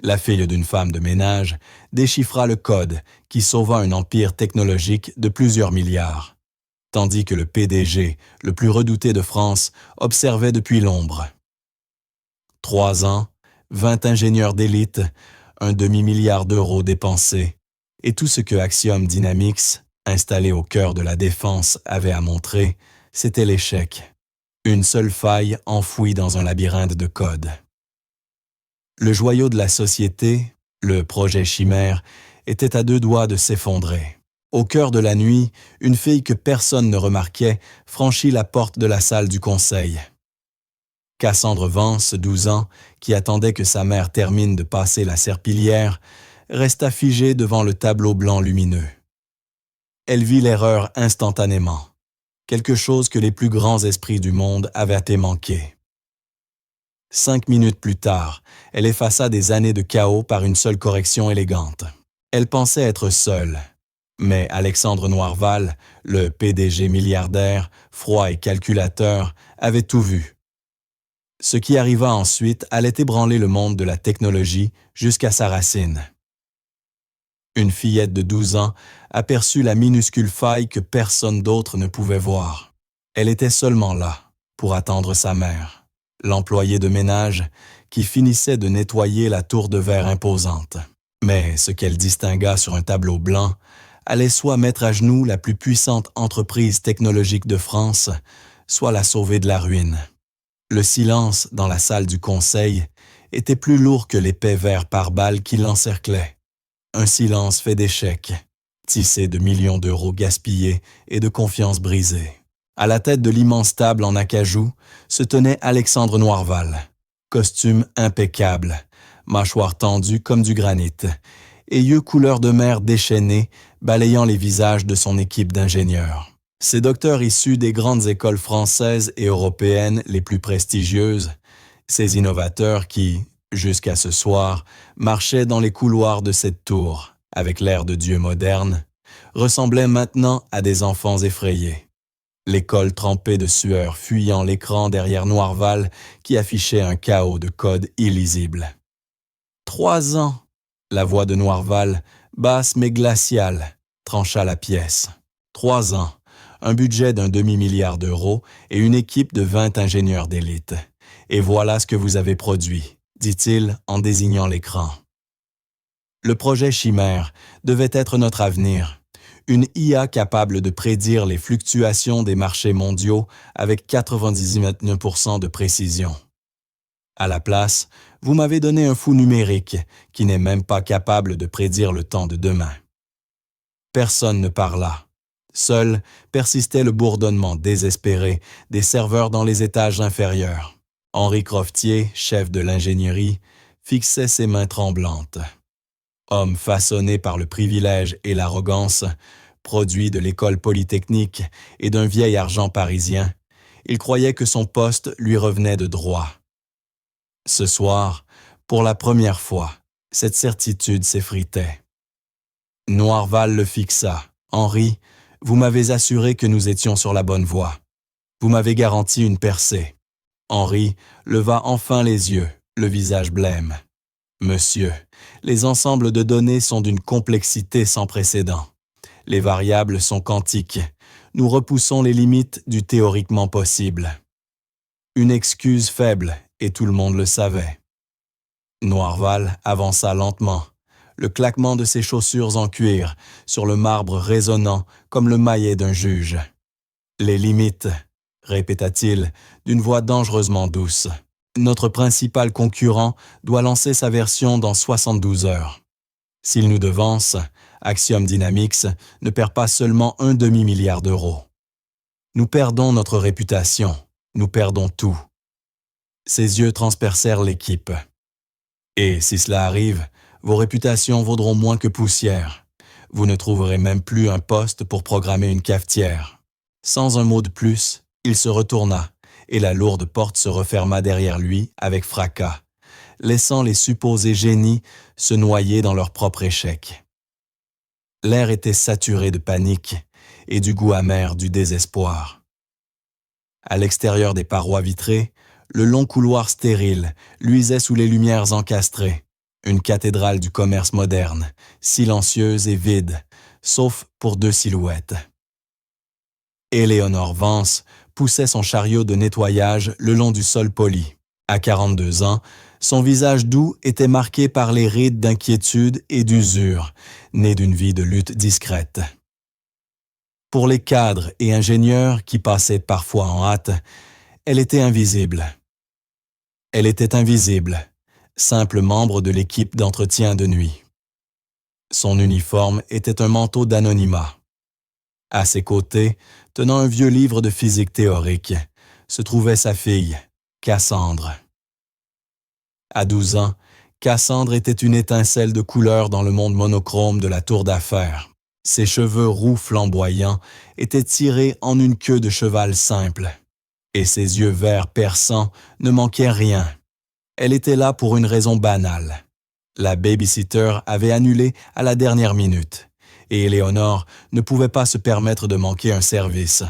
La fille d'une femme de ménage déchiffra le code qui sauva un empire technologique de plusieurs milliards, tandis que le PDG, le plus redouté de France, observait depuis l'ombre. 3 ans, 20 ingénieurs d'élite, un demi-milliard d'euros dépensés, et tout ce que Axiom Dynamics, installé au cœur de la défense, avait à montrer, c'était l'échec. Une seule faille enfouie dans un labyrinthe de codes. Le joyau de la société, le projet Chimère, était à 2 doigts de s'effondrer. Au cœur de la nuit, une fille que personne ne remarquait franchit la porte de la salle du conseil. Cassandre Vance, 12 ans, qui attendait que sa mère termine de passer la serpillière, resta figée devant le tableau blanc lumineux. Elle vit l'erreur instantanément, quelque chose que les plus grands esprits du monde avaient manqué. 5 minutes plus tard, elle effaça des années de chaos par une seule correction élégante. Elle pensait être seule, mais Alexandre Noirval, le PDG milliardaire, froid et calculateur, avait tout vu. Ce qui arriva ensuite allait ébranler le monde de la technologie jusqu'à sa racine. Une fillette de 12 ans aperçut la minuscule faille que personne d'autre ne pouvait voir. Elle était seulement là, pour attendre sa mère, l'employé de ménage qui finissait de nettoyer la tour de verre imposante. Mais ce qu'elle distingua sur un tableau blanc allait soit mettre à genoux la plus puissante entreprise technologique de France, soit la sauver de la ruine. Le silence dans la salle du conseil était plus lourd que l'épais verre pare-balles qui l'encerclait. Un silence fait d'échecs, tissé de millions d'euros gaspillés et de confiance brisée. À la tête de l'immense table en acajou se tenait Alexandre Noirval, costume impeccable, mâchoire tendue comme du granit, et yeux couleur de mer déchaînés balayant les visages de son équipe d'ingénieurs. Ces docteurs issus des grandes écoles françaises et européennes les plus prestigieuses, ces innovateurs qui, jusqu'à ce soir, marchaient dans les couloirs de cette tour, avec l'air de dieux modernes, ressemblaient maintenant à des enfants effrayés. L'école trempée de sueur fuyant l'écran derrière Noirval qui affichait un chaos de codes illisibles. 3 ans, la voix de Noirval, basse mais glaciale, trancha la pièce. 3 ans, un budget d'1 demi-milliard d'euros et une équipe de 20 ingénieurs d'élite. Et voilà ce que vous avez produit, dit-il en désignant l'écran. Le projet Chimère devait être notre avenir, une IA capable de prédire les fluctuations des marchés mondiaux avec 99% de précision. À la place, vous m'avez donné un fou numérique qui n'est même pas capable de prédire le temps de demain. Personne ne parla. Seul persistait le bourdonnement désespéré des serveurs dans les étages inférieurs. Henri Croftier, chef de l'ingénierie, fixait ses mains tremblantes. Homme façonné par le privilège et l'arrogance, produit de l'école polytechnique et d'un vieil argent parisien, il croyait que son poste lui revenait de droit. Ce soir, pour la première fois, cette certitude s'effritait. Noirval le fixa. « Henri, vous m'avez assuré que nous étions sur la bonne voie. Vous m'avez garanti une percée. » Henri leva enfin les yeux, le visage blême. « Monsieur, les ensembles de données sont d'une complexité sans précédent. Les variables sont quantiques. Nous repoussons les limites du théoriquement possible. » Une excuse faible, et tout le monde le savait. Noirval avança lentement, le claquement de ses chaussures en cuir sur le marbre résonnant comme le maillet d'un juge. « Les limites, répéta-t-il d'une voix dangereusement douce. Notre principal concurrent doit lancer sa version dans 72 heures. S'il nous devance, Axiom Dynamics ne perd pas seulement 1 demi-milliard d'euros. Nous perdons notre réputation, nous perdons tout. » Ses yeux transpercèrent l'équipe. « Et si cela arrive, vos réputations vaudront moins que poussière. Vous ne trouverez même plus un poste pour programmer une cafetière. » Sans un mot de plus, il se retourna et la lourde porte se referma derrière lui avec fracas, laissant les supposés génies se noyer dans leur propre échec. L'air était saturé de panique et du goût amer du désespoir. À l'extérieur des parois vitrées, le long couloir stérile luisait sous les lumières encastrées, une cathédrale du commerce moderne, silencieuse et vide, sauf pour 2 silhouettes. Éléonore Vance poussait son chariot de nettoyage le long du sol poli. À 42 ans, son visage doux était marqué par les rides d'inquiétude et d'usure, nées d'une vie de lutte discrète. Pour les cadres et ingénieurs qui passaient parfois en hâte, elle était invisible. Elle était invisible, simple membre de l'équipe d'entretien de nuit. Son uniforme était un manteau d'anonymat. À ses côtés, tenant un vieux livre de physique théorique, se trouvait sa fille, Cassandre. À 12 ans, Cassandre était une étincelle de couleur dans le monde monochrome de la tour d'affaires. Ses cheveux roux flamboyants étaient tirés en une queue de cheval simple, et ses yeux verts perçants ne manquaient rien. Elle était là pour une raison banale. La babysitter avait annulé à la dernière minute, et Éléonore ne pouvait pas se permettre de manquer un service.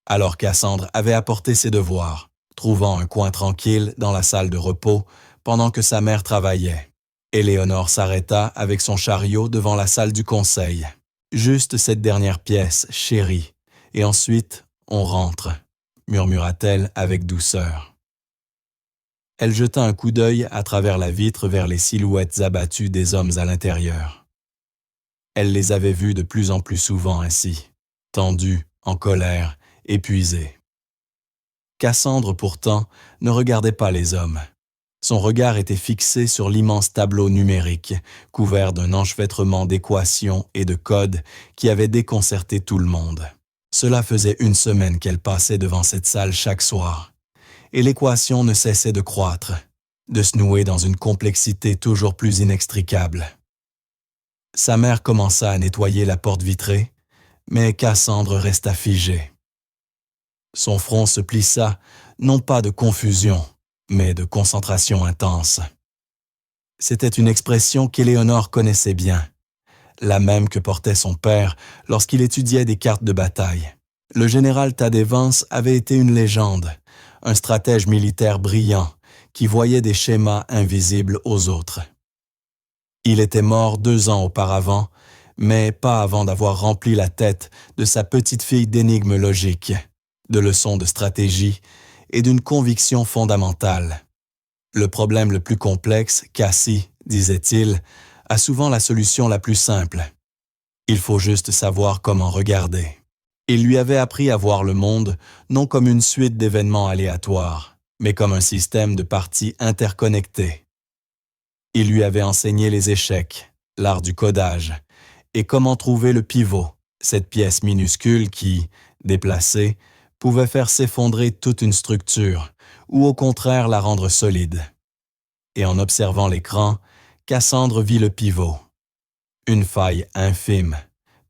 Alors Cassandre avait apporté ses devoirs, trouvant un coin tranquille dans la salle de repos pendant que sa mère travaillait. Éléonore s'arrêta avec son chariot devant la salle du conseil. « Juste cette dernière pièce, chérie, et ensuite on rentre », murmura-t-elle avec douceur. Elle jeta un coup d'œil à travers la vitre vers les silhouettes abattues des hommes à l'intérieur. Elle les avait vus de plus en plus souvent ainsi, tendus, en colère, épuisés. Cassandre, pourtant, ne regardait pas les hommes. Son regard était fixé sur l'immense tableau numérique, couvert d'un enchevêtrement d'équations et de codes qui avait déconcerté tout le monde. Cela faisait 1 semaine qu'elle passait devant cette salle chaque soir, et l'équation ne cessait de croître, de se nouer dans une complexité toujours plus inextricable. Sa mère commença à nettoyer la porte vitrée, mais Cassandre resta figée. Son front se plissa, non pas de confusion, mais de concentration intense. C'était une expression qu'Éléonore connaissait bien, la même que portait son père lorsqu'il étudiait des cartes de bataille. Le général Thaddée Vance avait été une légende, un stratège militaire brillant qui voyait des schémas invisibles aux autres. Il était mort 2 ans auparavant, mais pas avant d'avoir rempli la tête de sa petite fille d'énigmes logiques, de leçons de stratégie et d'une conviction fondamentale. Le problème le plus complexe, Cassie, disait-il, a souvent la solution la plus simple. Il faut juste savoir comment regarder. Il lui avait appris à voir le monde non comme une suite d'événements aléatoires, mais comme un système de parties interconnectées. Il lui avait enseigné les échecs, l'art du codage, et comment trouver le pivot, cette pièce minuscule qui, déplacée, pouvait faire s'effondrer toute une structure, ou au contraire la rendre solide. Et en observant l'écran, Cassandre vit le pivot. Une faille infime,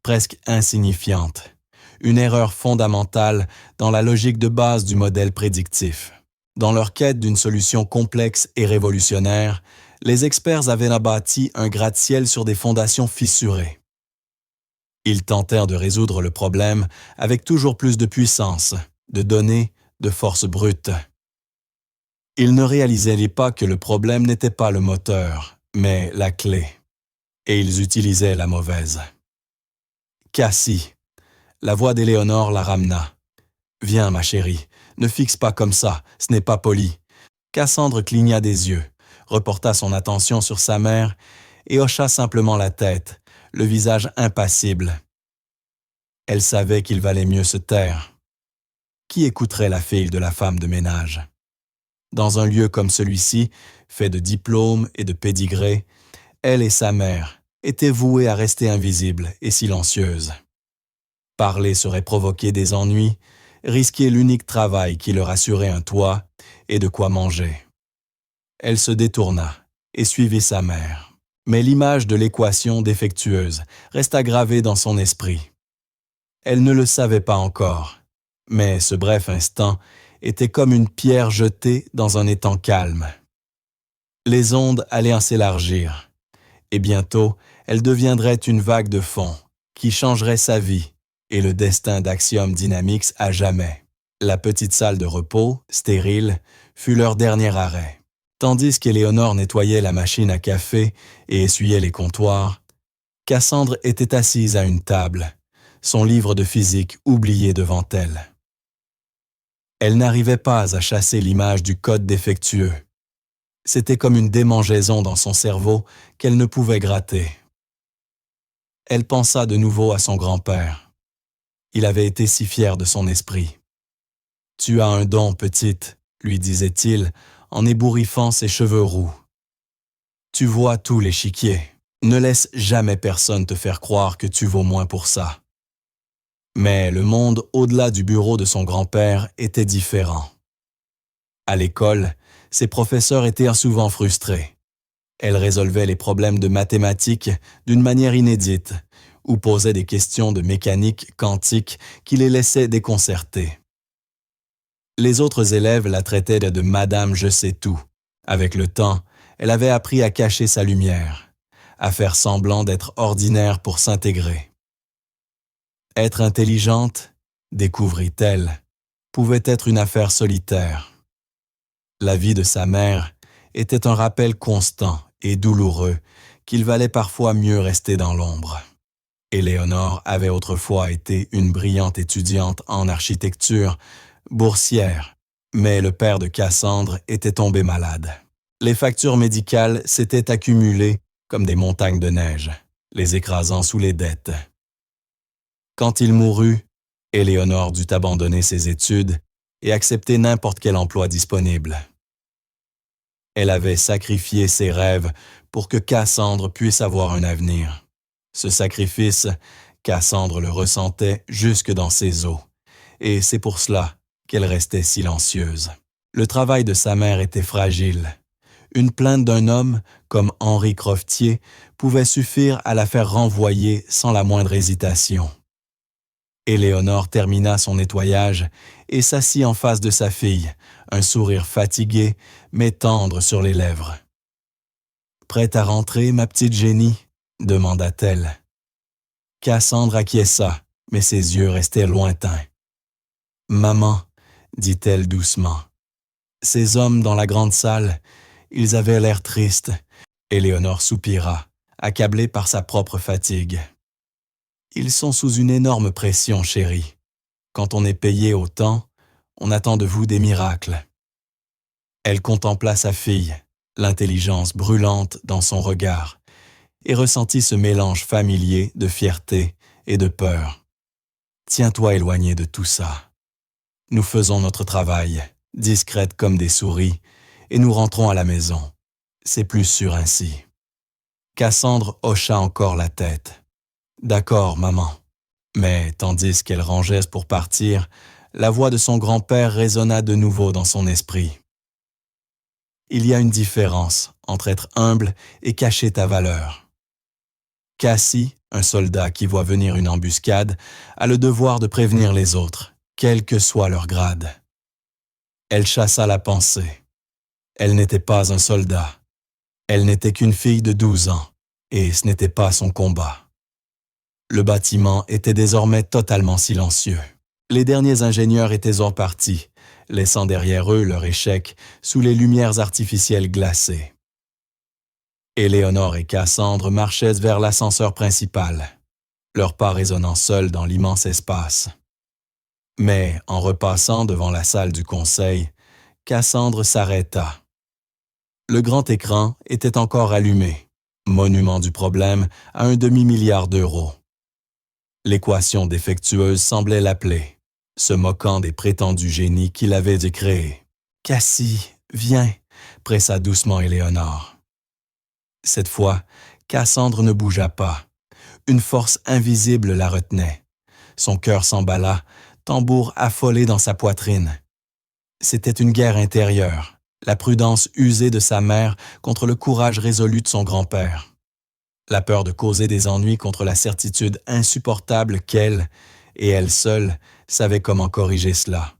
presque insignifiante, une erreur fondamentale dans la logique de base du modèle prédictif. Dans leur quête d'une solution complexe et révolutionnaire, les experts avaient abattu un gratte-ciel sur des fondations fissurées. Ils tentèrent de résoudre le problème avec toujours plus de puissance, de données, de force brute. Ils ne réalisaient pas que le problème n'était pas le moteur, mais la clé. Et ils utilisaient la mauvaise. Cassie, la voix d'Éléonore la ramena. « Viens, ma chérie, ne fixe pas comme ça, ce n'est pas poli. » Cassandre cligna des yeux, reporta son attention sur sa mère et hocha simplement la tête, le visage impassible. Elle savait qu'il valait mieux se taire. Qui écouterait la fille de la femme de ménage? Dans un lieu comme celui-ci, fait de diplômes et de pédigrés, elle et sa mère étaient vouées à rester invisibles et silencieuses. Parler serait provoquer des ennuis, risquer l'unique travail qui leur assurait un toit et de quoi manger. Elle se détourna et suivit sa mère. Mais l'image de l'équation défectueuse resta gravée dans son esprit. Elle ne le savait pas encore, mais ce bref instant était comme une pierre jetée dans un étang calme. Les ondes allaient s'élargir, et bientôt elle deviendrait une vague de fond qui changerait sa vie et le destin d'Axiom Dynamics à jamais. La petite salle de repos, stérile, fut leur dernier arrêt. Tandis qu'Éléonore nettoyait la machine à café et essuyait les comptoirs, Cassandre était assise à une table, son livre de physique oublié devant elle. Elle n'arrivait pas à chasser l'image du code défectueux. C'était comme une démangeaison dans son cerveau qu'elle ne pouvait gratter. Elle pensa de nouveau à son grand-père. Il avait été si fier de son esprit. « Tu as un don, petite », lui disait-il, en ébouriffant ses cheveux roux. « Tu vois tout l'échiquier. Ne laisse jamais personne te faire croire que tu vaux moins pour ça. » Mais le monde au-delà du bureau de son grand-père était différent. À l'école, ses professeurs étaient souvent frustrés. Elle résolvait les problèmes de mathématiques d'une manière inédite ou posait des questions de mécanique quantique qui les laissaient déconcertés. Les autres élèves la traitaient de Madame Je sais tout. Avec le temps, elle avait appris à cacher sa lumière, à faire semblant d'être ordinaire pour s'intégrer. Être intelligente, découvrit-elle, pouvait être une affaire solitaire. La vie de sa mère était un rappel constant et douloureux qu'il valait parfois mieux rester dans l'ombre. Éléonore avait autrefois été une brillante étudiante en architecture, boursière, mais le père de Cassandre était tombé malade. Les factures médicales s'étaient accumulées comme des montagnes de neige, les écrasant sous les dettes. Quand il mourut, Éléonore dut abandonner ses études et accepter n'importe quel emploi disponible. Elle avait sacrifié ses rêves pour que Cassandre puisse avoir un avenir. Ce sacrifice, Cassandre le ressentait jusque dans ses os, et c'est pour cela qu'elle restait silencieuse. Le travail de sa mère était fragile. Une plainte d'un homme, comme Henri Croftier, pouvait suffire à la faire renvoyer sans la moindre hésitation. Éléonore termina son nettoyage et s'assit en face de sa fille, un sourire fatigué, mais tendre sur les lèvres. « Prête à rentrer, ma petite génie ?» demanda-t-elle. Cassandre acquiesça, mais ses yeux restaient lointains. « Maman, » dit-elle doucement. Ces hommes dans la grande salle, ils avaient l'air tristes. Éléonore soupira, accablée par sa propre fatigue. Ils sont sous une énorme pression, chérie. Quand on est payé autant, on attend de vous des miracles. Elle contempla sa fille, l'intelligence brûlante dans son regard, et ressentit ce mélange familier de fierté et de peur. Tiens-toi éloigné de tout ça. Nous faisons notre travail, discrètes comme des souris, et nous rentrons à la maison. C'est plus sûr ainsi. Cassandre hocha encore la tête. D'accord, maman. Mais tandis qu'elle rangeait pour partir, la voix de son grand-père résonna de nouveau dans son esprit. Il y a une différence entre être humble et cacher ta valeur. Cassie, un soldat qui voit venir une embuscade, a le devoir de prévenir les autres, quel que soit leur grade. Elle chassa la pensée. Elle n'était pas un soldat. Elle n'était qu'une fille de 12 ans, et ce n'était pas son combat. Le bâtiment était désormais totalement silencieux. Les derniers ingénieurs étaient en partie, laissant derrière eux leur échec sous les lumières artificielles glacées. Éléonore et Cassandre marchaient vers l'ascenseur principal, leurs pas résonnant seuls dans l'immense espace. Mais en repassant devant la salle du conseil, Cassandre s'arrêta. Le grand écran était encore allumé, monument du problème à 1 demi-milliard d'euros. L'équation défectueuse semblait l'appeler, se moquant des prétendus génies qu'il avait dû créer. « Cassie, viens !» pressa doucement Éléonore. Cette fois, Cassandre ne bougea pas. Une force invisible la retenait. Son cœur s'emballa, tambour affolé dans sa poitrine. C'était une guerre intérieure, la prudence usée de sa mère contre le courage résolu de son grand-père. La peur de causer des ennuis contre la certitude insupportable qu'elle, et elle seule, savait comment corriger cela.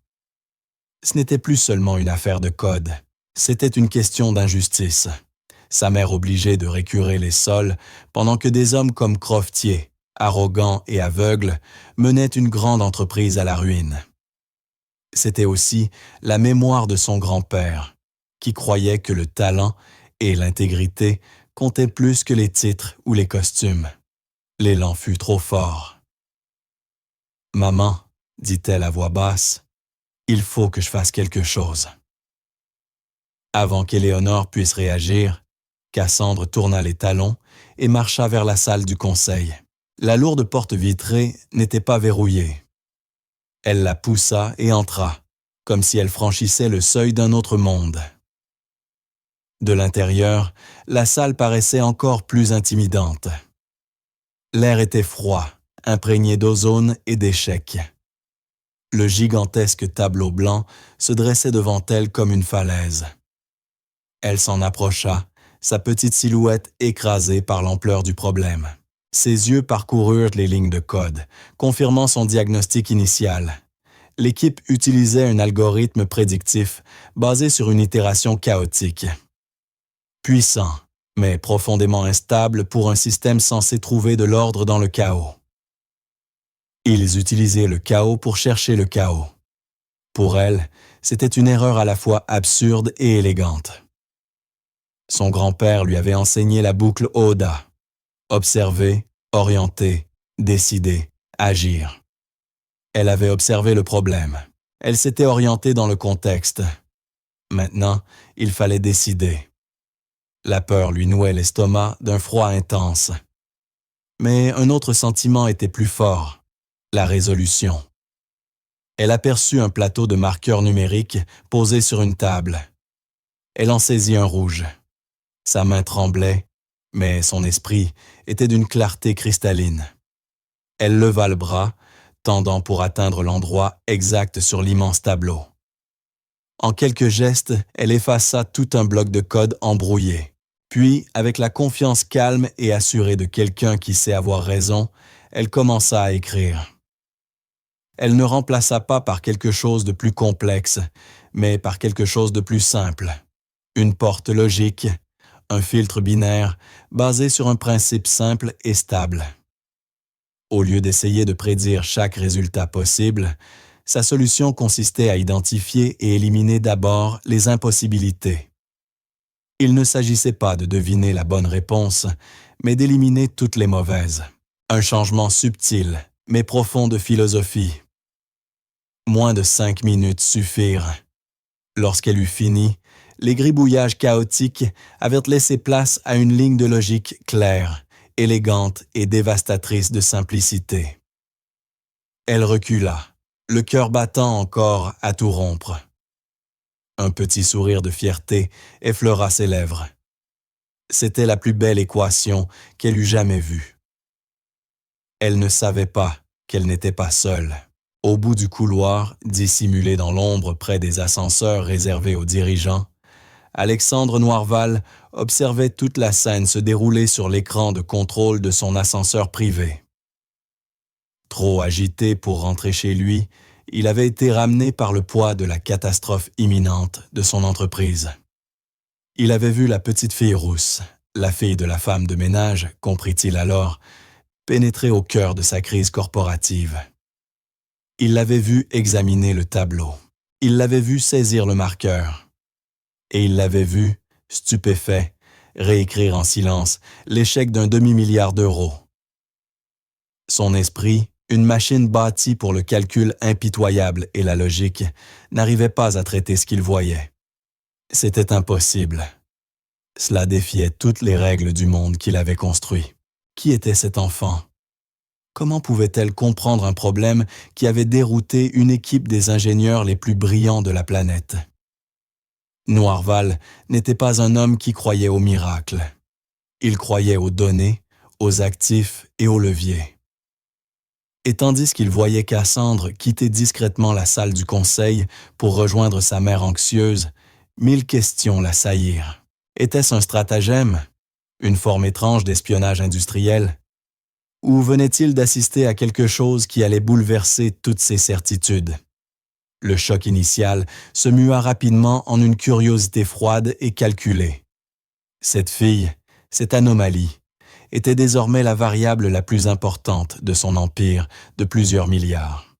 Ce n'était plus seulement une affaire de code, c'était une question d'injustice. Sa mère obligeait de récurer les sols pendant que des hommes comme Croftier, arrogants et aveugles, menaient une grande entreprise à la ruine. C'était aussi la mémoire de son grand-père, qui croyait que le talent et l'intégrité comptaient plus que les titres ou les costumes. L'élan fut trop fort. « Maman, dit-elle à voix basse, il faut que je fasse quelque chose. » Avant qu'Éléonore puisse réagir, Cassandre tourna les talons et marcha vers la salle du conseil. La lourde porte vitrée n'était pas verrouillée. Elle la poussa et entra, comme si elle franchissait le seuil d'un autre monde. De l'intérieur, la salle paraissait encore plus intimidante. L'air était froid, imprégné d'ozone et d'échecs. Le gigantesque tableau blanc se dressait devant elle comme une falaise. Elle s'en approcha, sa petite silhouette écrasée par l'ampleur du problème. Ses yeux parcoururent les lignes de code, confirmant son diagnostic initial. L'équipe utilisait un algorithme prédictif basé sur une itération chaotique. Puissant, mais profondément instable pour un système censé trouver de l'ordre dans le chaos. Ils utilisaient le chaos pour chercher le chaos. Pour elle, c'était une erreur à la fois absurde et élégante. Son grand-père lui avait enseigné la boucle ODA. Observer, orienter, décider, agir. Elle avait observé le problème. Elle s'était orientée dans le contexte. Maintenant, il fallait décider. La peur lui nouait l'estomac d'un froid intense. Mais un autre sentiment était plus fort, la résolution. Elle aperçut un plateau de marqueurs numériques posé sur une table. Elle en saisit un rouge. Sa main tremblait, mais son esprit était d'une clarté cristalline. Elle leva le bras, tendant pour atteindre l'endroit exact sur l'immense tableau. En quelques gestes, elle effaça tout un bloc de code embrouillé. Puis, avec la confiance calme et assurée de quelqu'un qui sait avoir raison, elle commença à écrire. Elle ne remplaça pas par quelque chose de plus complexe, mais par quelque chose de plus simple. Une porte logique, un filtre binaire basé sur un principe simple et stable. Au lieu d'essayer de prédire chaque résultat possible, sa solution consistait à identifier et éliminer d'abord les impossibilités. Il ne s'agissait pas de deviner la bonne réponse, mais d'éliminer toutes les mauvaises. Un changement subtil, mais profond de philosophie. Moins de 5 minutes suffirent. Lorsqu'elle eut fini, les gribouillages chaotiques avaient laissé place à une ligne de logique claire, élégante et dévastatrice de simplicité. Elle recula, le cœur battant encore à tout rompre. Un petit sourire de fierté effleura ses lèvres. C'était la plus belle équation qu'elle eût jamais vue. Elle ne savait pas qu'elle n'était pas seule. Au bout du couloir, dissimulé dans l'ombre près des ascenseurs réservés aux dirigeants, Alexandre Noirval observait toute la scène se dérouler sur l'écran de contrôle de son ascenseur privé. Trop agité pour rentrer chez lui, il avait été ramené par le poids de la catastrophe imminente de son entreprise. Il avait vu la petite fille rousse, la fille de la femme de ménage, comprit-il alors, pénétrer au cœur de sa crise corporative. Il l'avait vu examiner le tableau. Il l'avait vu saisir le marqueur. Et il l'avait vu, stupéfait, réécrire en silence l'échec d'un demi-milliard d'euros. Son esprit, une machine bâtie pour le calcul impitoyable et la logique, n'arrivait pas à traiter ce qu'il voyait. C'était impossible. Cela défiait toutes les règles du monde qu'il avait construit. Qui était cet enfant? Comment pouvait-elle comprendre un problème qui avait dérouté une équipe des ingénieurs les plus brillants de la planète? Noirval n'était pas un homme qui croyait aux miracles. Il croyait aux données, aux actifs et aux leviers. Et tandis qu'il voyait Cassandre quitter discrètement la salle du conseil pour rejoindre sa mère anxieuse, 1000 questions l'assaillirent. Était-ce un stratagème? Une forme étrange d'espionnage industriel? Ou venait-il d'assister à quelque chose qui allait bouleverser toutes ses certitudes? Le choc initial se mua rapidement en une curiosité froide et calculée. Cette fille, cette anomalie, était désormais la variable la plus importante de son empire de plusieurs milliards.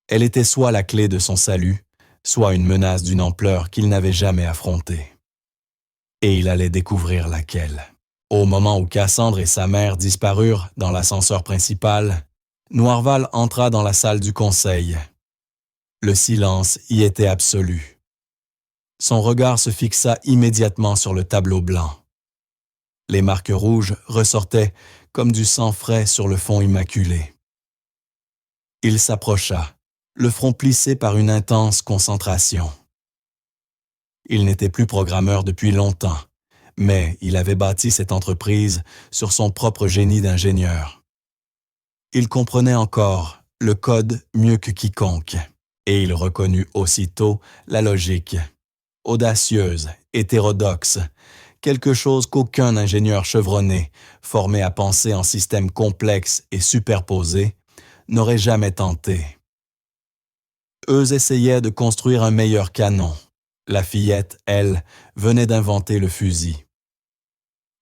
Elle était soit la clé de son salut, soit une menace d'une ampleur qu'il n'avait jamais affrontée. Et il allait découvrir laquelle. Au moment où Cassandre et sa mère disparurent dans l'ascenseur principal, Noirval entra dans la salle du conseil. Le silence y était absolu. Son regard se fixa immédiatement sur le tableau blanc. Les marques rouges ressortaient comme du sang frais sur le fond immaculé. Il s'approcha, le front plissé par une intense concentration. Il n'était plus programmeur depuis longtemps, mais il avait bâti cette entreprise sur son propre génie d'ingénieur. Il comprenait encore le code mieux que quiconque, et il reconnut aussitôt la logique, audacieuse, hétérodoxe, quelque chose qu'aucun ingénieur chevronné, formé à penser en systèmes complexes et superposés, n'aurait jamais tenté. Eux essayaient de construire un meilleur canon. La fillette, elle, venait d'inventer le fusil.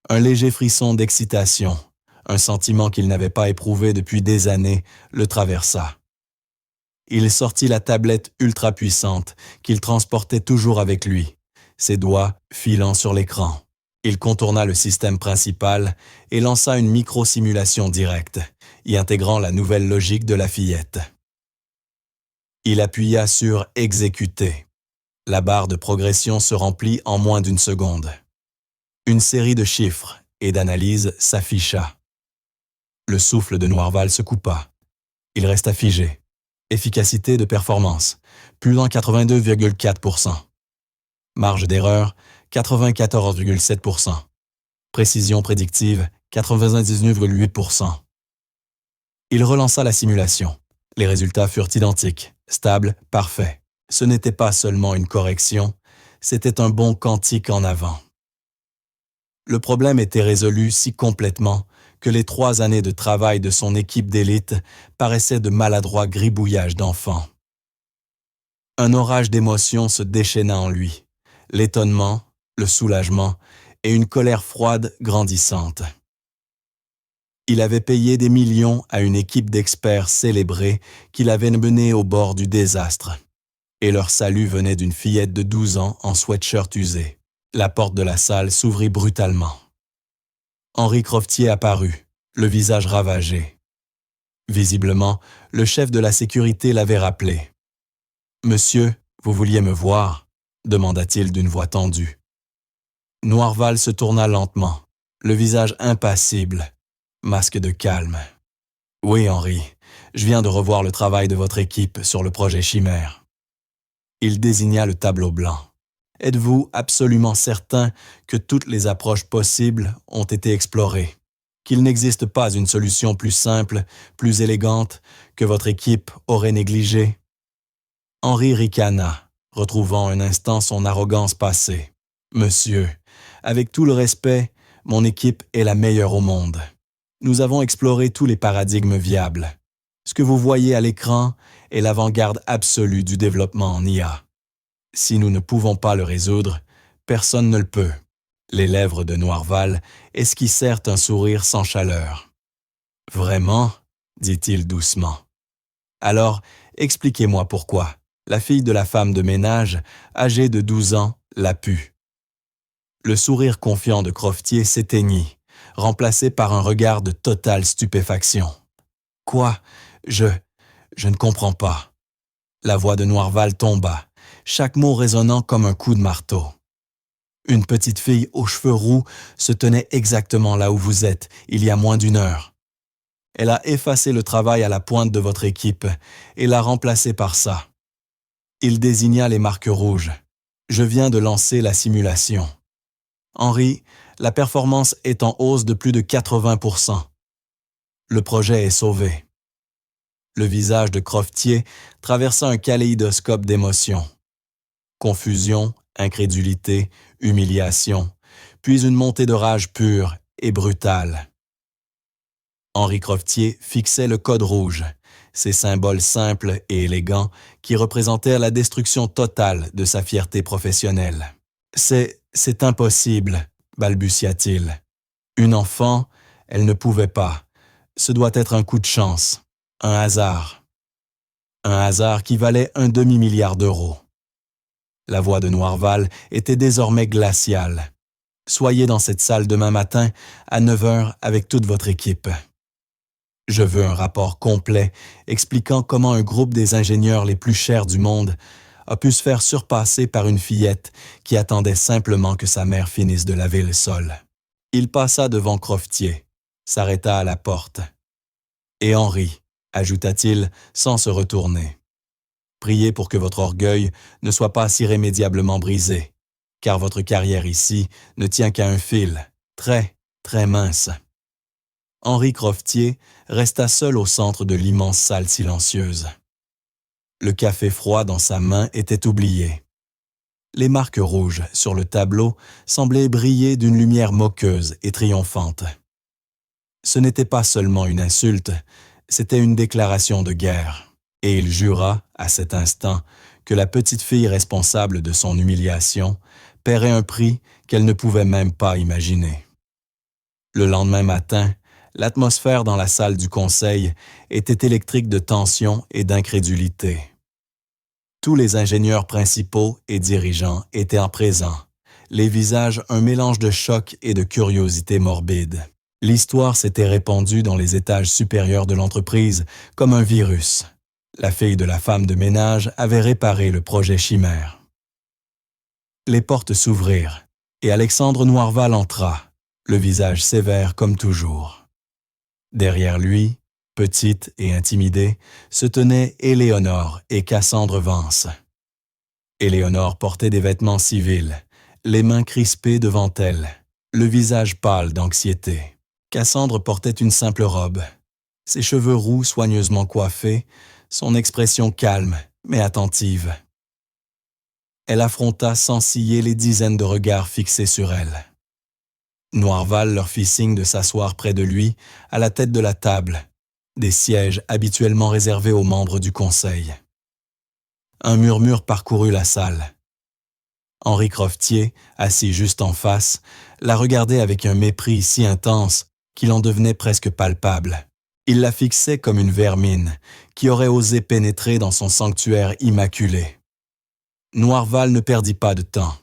Un léger frisson d'excitation, un sentiment qu'il n'avait pas éprouvé depuis des années, le traversa. Il sortit la tablette ultra puissante qu'il transportait toujours avec lui, ses doigts filant sur l'écran. Il contourna le système principal et lança une micro-simulation directe, y intégrant la nouvelle logique de la fillette. Il appuya sur « Exécuter ». La barre de progression se remplit en moins d'une seconde. Une série de chiffres et d'analyses s'afficha. Le souffle de Noirval se coupa. Il resta figé. Efficacité de performance, plus d'un 82,4%. Marge d'erreur, 94,7%. Précision prédictive, 99,8%. Il relança la simulation. Les résultats furent identiques, stables, parfaits. Ce n'était pas seulement une correction, c'était un bond quantique en avant. Le problème était résolu si complètement que les 3 années de travail de son équipe d'élite paraissaient de maladroits gribouillages d'enfants. Un orage d'émotions se déchaîna en lui, l'étonnement, le soulagement et une colère froide grandissante. Il avait payé des millions à une équipe d'experts célébrés qu'il avait menée au bord du désastre. Et leur salut venait d'une fillette de 12 ans en sweatshirt usé. La porte de la salle s'ouvrit brutalement. Henri Croftier apparut, le visage ravagé. Visiblement, le chef de la sécurité l'avait rappelé. « Monsieur, vous vouliez me voir ?» demanda-t-il d'une voix tendue. Noirval se tourna lentement, le visage impassible, masque de calme. « Oui, Henri, je viens de revoir le travail de votre équipe sur le projet Chimère. » Il désigna le tableau blanc. « Êtes-vous absolument certain que toutes les approches possibles ont été explorées, qu'il n'existe pas une solution plus simple, plus élégante, que votre équipe aurait négligée ?» Henri ricana, retrouvant un instant son arrogance passée. « Monsieur, avec tout le respect, mon équipe est la meilleure au monde. Nous avons exploré tous les paradigmes viables. Ce que vous voyez à l'écran est l'avant-garde absolue du développement en IA. Si nous ne pouvons pas le résoudre, personne ne le peut. » Les lèvres de Noirval esquissèrent un sourire sans chaleur. « Vraiment ?» dit-il doucement. « Alors, expliquez-moi pourquoi la fille de la femme de ménage, âgée de 12 ans, l'a pu. » Le sourire confiant de Croftier s'éteignit, remplacé par un regard de totale stupéfaction. « Quoi? Je ne comprends pas. » La voix de Noirval tomba, chaque mot résonnant comme un coup de marteau. « Une petite fille aux cheveux roux se tenait exactement là où vous êtes, il y a moins d'1 heure. Elle a effacé le travail à la pointe de votre équipe et l'a remplacé par ça. » Il désigna les marques rouges. « Je viens de lancer la simulation. Henri, la performance est en hausse de plus de 80%. Le projet est sauvé. » Le visage de Croftier traversa un kaléidoscope d'émotions. Confusion, incrédulité, humiliation, puis une montée de rage pure et brutale. Henri Croftier fixait le code rouge, ces symboles simples et élégants qui représentèrent la destruction totale de sa fierté professionnelle. « C'est impossible, » balbutia-t-il. « Une enfant, elle ne pouvait pas. Ce doit être un coup de chance, un hasard. Un hasard qui valait un demi-milliard d'euros. » La voix de Noirval était désormais glaciale. « Soyez dans cette salle demain matin à 9 heures avec toute votre équipe. Je veux un rapport complet expliquant comment un groupe des ingénieurs les plus chers du monde a pu se faire surpasser par une fillette qui attendait simplement que sa mère finisse de laver le sol. » Il passa devant Croftier, s'arrêta à la porte. « Et Henri, ajouta-t-il sans se retourner. Priez pour que votre orgueil ne soit pas si irrémédiablement brisé, car votre carrière ici ne tient qu'à un fil, très, très mince. » Henri Croftier resta seul au centre de l'immense salle silencieuse. Le café froid dans sa main était oublié. Les marques rouges sur le tableau semblaient briller d'une lumière moqueuse et triomphante. Ce n'était pas seulement une insulte, c'était une déclaration de guerre, et il jura, à cet instant, que la petite fille responsable de son humiliation paierait un prix qu'elle ne pouvait même pas imaginer. Le lendemain matin, l'atmosphère dans la salle du conseil était électrique de tension et d'incrédulité. Tous les ingénieurs principaux et dirigeants étaient en présent, les visages un mélange de choc et de curiosité morbide. L'histoire s'était répandue dans les étages supérieurs de l'entreprise comme un virus. La fille de la femme de ménage avait réparé le projet Chimère. Les portes s'ouvrirent et Alexandre Noirval entra, le visage sévère comme toujours. Derrière lui, petite et intimidée, se tenaient Éléonore et Cassandre Vance. Éléonore portait des vêtements civils, les mains crispées devant elle, le visage pâle d'anxiété. Cassandre portait une simple robe, ses cheveux roux soigneusement coiffés, son expression calme mais attentive. Elle affronta sans ciller les dizaines de regards fixés sur elle. Noirval leur fit signe de s'asseoir près de lui, à la tête de la table, des sièges habituellement réservés aux membres du conseil. Un murmure parcourut la salle. Henri Croftier, assis juste en face, la regardait avec un mépris si intense qu'il en devenait presque palpable. Il la fixait comme une vermine qui aurait osé pénétrer dans son sanctuaire immaculé. Noirval ne perdit pas de temps.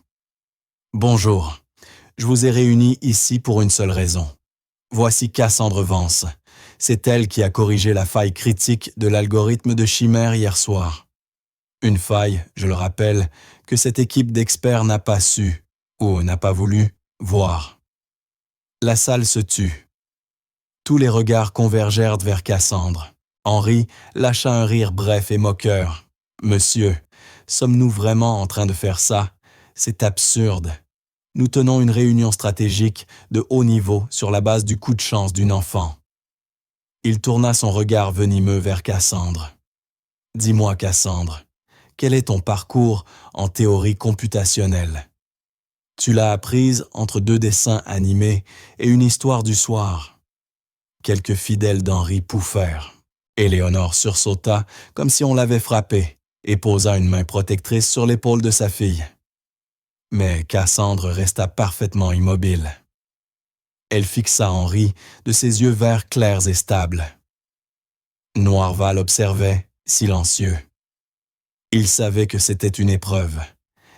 « Bonjour. Je vous ai réunis ici pour une seule raison. Voici Cassandre Vance. C'est elle qui a corrigé la faille critique de l'algorithme de Chimère hier soir. Une faille, je le rappelle, que cette équipe d'experts n'a pas su, ou n'a pas voulu, voir. » La salle se tut. Tous les regards convergèrent vers Cassandre. Henri lâcha un rire bref et moqueur. « Monsieur, sommes-nous vraiment en train de faire ça? C'est absurde. Nous tenons une réunion stratégique de haut niveau sur la base du coup de chance d'une enfant. » Il tourna son regard venimeux vers Cassandre. « Dis-moi, Cassandre, quel est ton parcours en théorie computationnelle? Tu l'as apprise entre 2 dessins animés et une histoire du soir. » Quelques fidèles d'Henri pouffèrent. Éléonore sursauta comme si on l'avait frappée et posa une main protectrice sur l'épaule de sa fille. Mais Cassandre resta parfaitement immobile. Elle fixa Henri de ses yeux verts clairs et stables. Noirval observait, silencieux. Il savait que c'était une épreuve.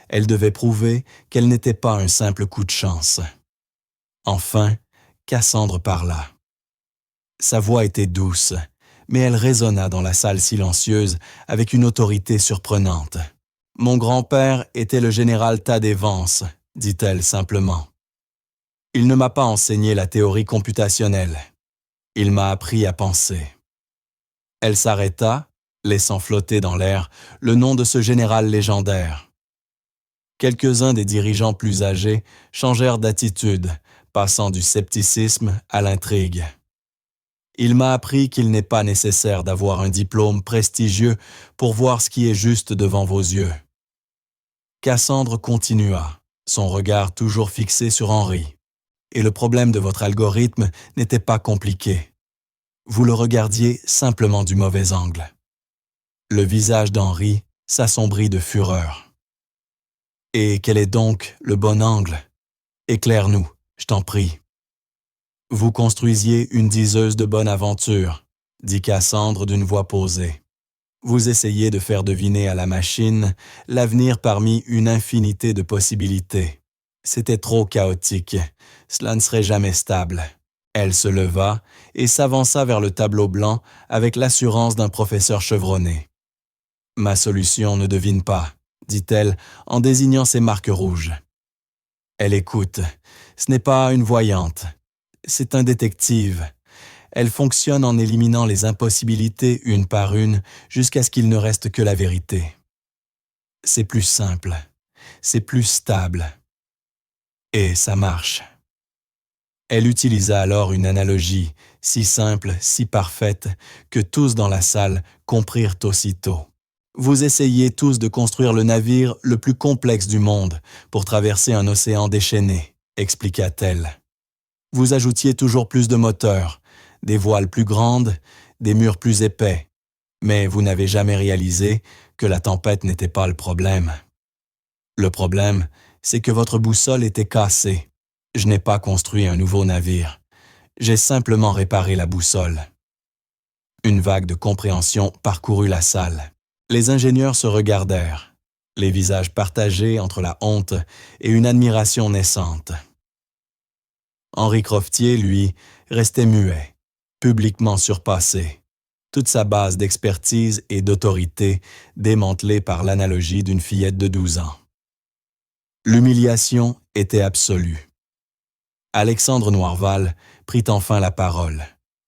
Elle devait prouver qu'elle n'était pas un simple coup de chance. Enfin, Cassandre parla. Sa voix était douce, mais elle résonna dans la salle silencieuse avec une autorité surprenante. « Mon grand-père était le général Thaddée Vance, » dit-elle simplement. « Il ne m'a pas enseigné la théorie computationnelle. Il m'a appris à penser. » Elle s'arrêta, laissant flotter dans l'air le nom de ce général légendaire. Quelques-uns des dirigeants plus âgés changèrent d'attitude, passant du scepticisme à l'intrigue. Il m'a appris qu'il n'est pas nécessaire d'avoir un diplôme prestigieux pour voir ce qui est juste devant vos yeux. Cassandre continua, son regard toujours fixé sur Henri. Et le problème de votre algorithme n'était pas compliqué. Vous le regardiez simplement du mauvais angle. Le visage d'Henri s'assombrit de fureur. Et quel est donc le bon angle? Éclaire-nous, je t'en prie. Vous construisiez une diseuse de bonne aventure, dit Cassandre d'une voix posée. Vous essayez de faire deviner à la machine l'avenir parmi une infinité de possibilités. C'était trop chaotique. Cela ne serait jamais stable. Elle se leva et s'avança vers le tableau blanc avec l'assurance d'un professeur chevronné. « Ma solution ne devine pas », dit-elle en désignant ses marques rouges. Elle écoute. Ce n'est pas une voyante. C'est un détective. Elle fonctionne en éliminant les impossibilités une par une jusqu'à ce qu'il ne reste que la vérité. C'est plus simple. C'est plus stable. Et ça marche. Elle utilisa alors une analogie si simple, si parfaite, que tous dans la salle comprirent aussitôt. Vous essayez tous de construire le navire le plus complexe du monde pour traverser un océan déchaîné, expliqua-t-elle. Vous ajoutiez toujours plus de moteurs, des voiles plus grandes, des murs plus épais, mais vous n'avez jamais réalisé que la tempête n'était pas le problème. Le problème, c'est que votre boussole était cassée. Je n'ai pas construit un nouveau navire. J'ai simplement réparé la boussole. Une vague de compréhension parcourut la salle. Les ingénieurs se regardèrent, les visages partagés entre la honte et une admiration naissante. Henri Croftier, lui, restait muet, publiquement surpassé, toute sa base d'expertise et d'autorité démantelée par l'analogie d'une fillette de 12 ans. L'humiliation était absolue. Alexandre Noirval prit enfin la parole,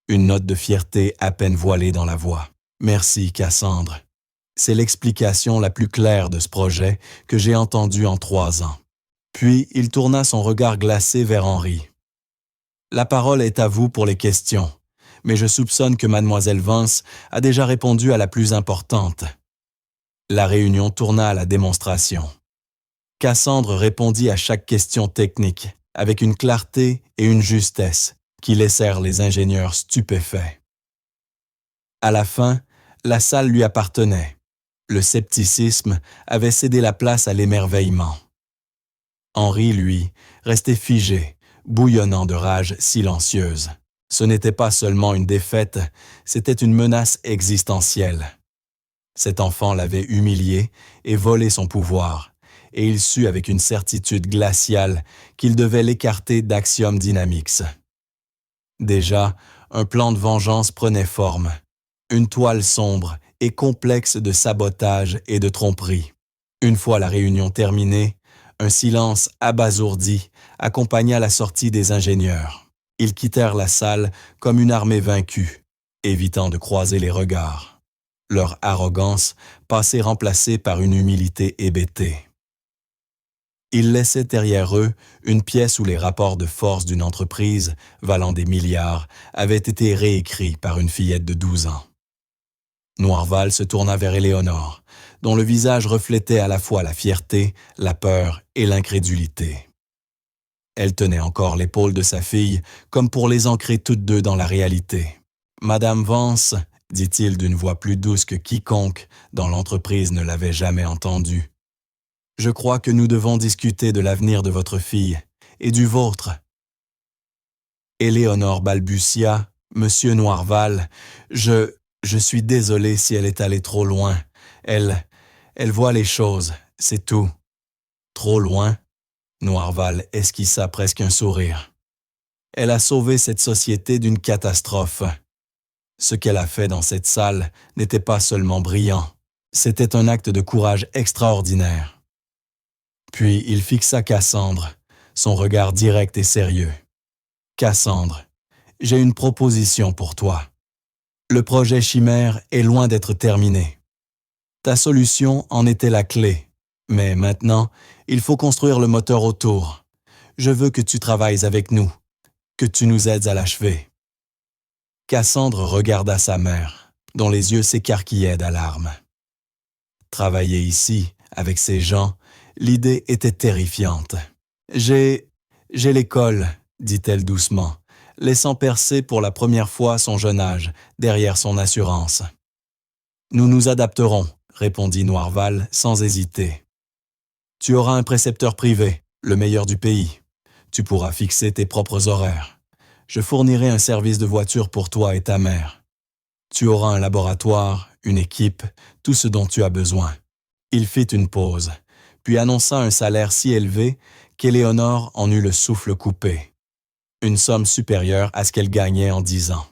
une note de fierté à peine voilée dans la voix. « Merci, Cassandre. C'est l'explication la plus claire de ce projet que j'ai entendu en 3 ans. » Puis il tourna son regard glacé vers Henri. « La parole est à vous pour les questions, mais je soupçonne que mademoiselle Vance a déjà répondu à la plus importante. » La réunion tourna à la démonstration. Cassandre répondit à chaque question technique, avec une clarté et une justesse qui laissèrent les ingénieurs stupéfaits. À la fin, la salle lui appartenait. Le scepticisme avait cédé la place à l'émerveillement. Henri, lui, restait figé, bouillonnant de rage silencieuse. Ce n'était pas seulement une défaite, c'était une menace existentielle. Cet enfant l'avait humilié et volé son pouvoir, et il sut avec une certitude glaciale qu'il devait l'écarter d'Axiom Dynamics. Déjà, un plan de vengeance prenait forme, une toile sombre et complexe de sabotage et de tromperie. Une fois la réunion terminée, un silence abasourdi accompagna la sortie des ingénieurs. Ils quittèrent la salle comme une armée vaincue, évitant de croiser les regards. Leur arrogance passait remplacée par une humilité hébétée. Ils laissaient derrière eux une pièce où les rapports de force d'une entreprise, valant des milliards, avaient été réécrits par une fillette de 12 ans. Noirval se tourna vers Éléonore, dont le visage reflétait à la fois la fierté, la peur et l'incrédulité. Elle tenait encore l'épaule de sa fille, comme pour les ancrer toutes deux dans la réalité. « Madame Vance, » dit-il d'une voix plus douce que quiconque dans l'entreprise ne l'avait jamais entendu. « Je crois que nous devons discuter de l'avenir de votre fille et du vôtre. » Éléonore balbutia, « Monsieur Noirval, je suis désolé si elle est allée trop loin. Elle voit les choses, c'est tout. » « Trop loin ?» Noirval esquissa presque un sourire. « Elle a sauvé cette société d'une catastrophe. Ce qu'elle a fait dans cette salle n'était pas seulement brillant, c'était un acte de courage extraordinaire. » Puis il fixa Cassandre, son regard direct et sérieux. « Cassandre, j'ai une proposition pour toi. Le projet Chimère est loin d'être terminé. Ta solution en était la clé, mais maintenant, il faut construire le moteur autour. Je veux que tu travailles avec nous, que tu nous aides à l'achever. » Cassandre regarda sa mère, dont les yeux s'écarquillaient d'alarme. Travailler ici, avec ces gens, l'idée était terrifiante. « J'ai l'école, » dit-elle doucement, laissant percer pour la première fois son jeune âge derrière son assurance. « Nous nous adapterons, » répondit Noirval sans hésiter. « Tu auras un précepteur privé, le meilleur du pays. Tu pourras fixer tes propres horaires. Je fournirai un service de voiture pour toi et ta mère. Tu auras un laboratoire, une équipe, tout ce dont tu as besoin. » Il fit une pause, puis annonça un salaire si élevé qu'Éléonore en eut le souffle coupé. Une somme supérieure à ce qu'elle gagnait en 10 ans.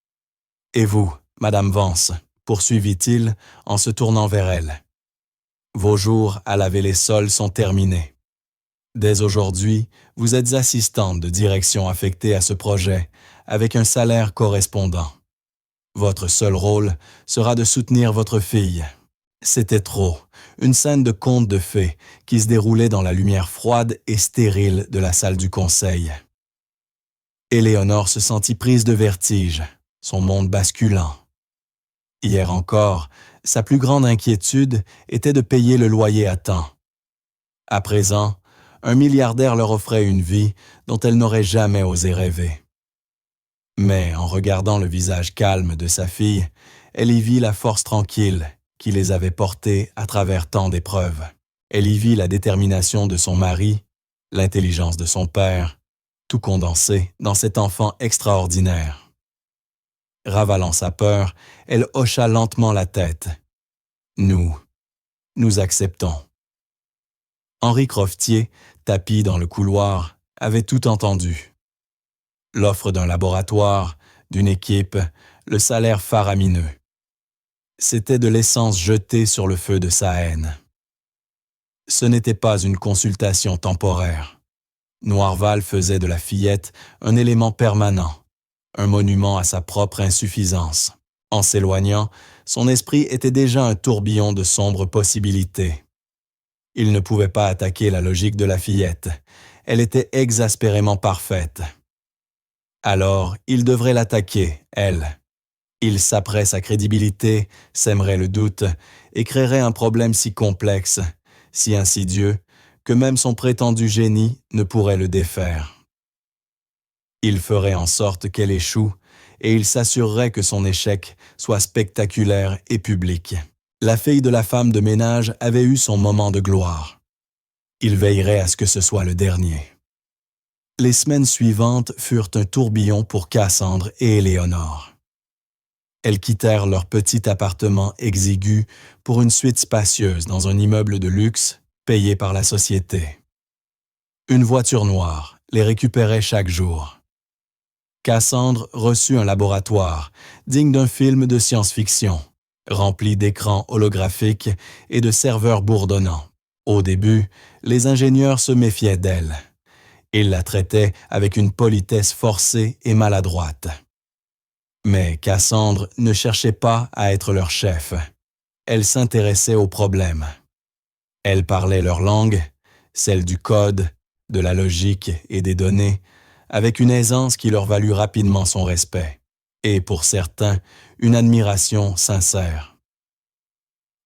« Et vous, Madame Vance, » poursuivit-il en se tournant vers elle. « Vos jours à laver les sols sont terminés. Dès aujourd'hui, vous êtes assistante de direction affectée à ce projet avec un salaire correspondant. Votre seul rôle sera de soutenir votre fille. » C'était trop, une scène de conte de fées qui se déroulait dans la lumière froide et stérile de la salle du conseil. Éléonore se sentit prise de vertige, son monde basculant. Hier encore, sa plus grande inquiétude était de payer le loyer à temps. À présent, un milliardaire leur offrait une vie dont elle n'aurait jamais osé rêver. Mais en regardant le visage calme de sa fille, elle y vit la force tranquille qui les avait portés à travers tant d'épreuves. Elle y vit la détermination de son mari, l'intelligence de son père, tout condensé dans cet enfant extraordinaire. Ravalant sa peur, elle hocha lentement la tête. « Nous acceptons. » Henri Croftier, tapi dans le couloir, avait tout entendu. L'offre d'un laboratoire, d'une équipe, le salaire faramineux. C'était de l'essence jetée sur le feu de sa haine. Ce n'était pas une consultation temporaire. Noirval faisait de la fillette un élément permanent, un monument à sa propre insuffisance. En s'éloignant, son esprit était déjà un tourbillon de sombres possibilités. Il ne pouvait pas attaquer la logique de la fillette. Elle était exaspérément parfaite. Alors, il devrait l'attaquer, elle. Il saperait sa crédibilité, sèmerait le doute et créerait un problème si complexe, si insidieux, que même son prétendu génie ne pourrait le défaire. Il ferait en sorte qu'elle échoue et il s'assurerait que son échec soit spectaculaire et public. La fille de la femme de ménage avait eu son moment de gloire. Il veillerait à ce que ce soit le dernier. Les semaines suivantes furent un tourbillon pour Cassandre et Éléonore. Elles quittèrent leur petit appartement exigu pour une suite spacieuse dans un immeuble de luxe payé par la société. Une voiture noire les récupérait chaque jour. Cassandre reçut un laboratoire digne d'un film de science-fiction, rempli d'écrans holographiques et de serveurs bourdonnants. Au début, les ingénieurs se méfiaient d'elle. Ils la traitaient avec une politesse forcée et maladroite. Mais Cassandre ne cherchait pas à être leur chef. Elle s'intéressait aux problèmes. Elle parlait leur langue, celle du code, de la logique et des données, avec une aisance qui leur valut rapidement son respect, et pour certains, une admiration sincère.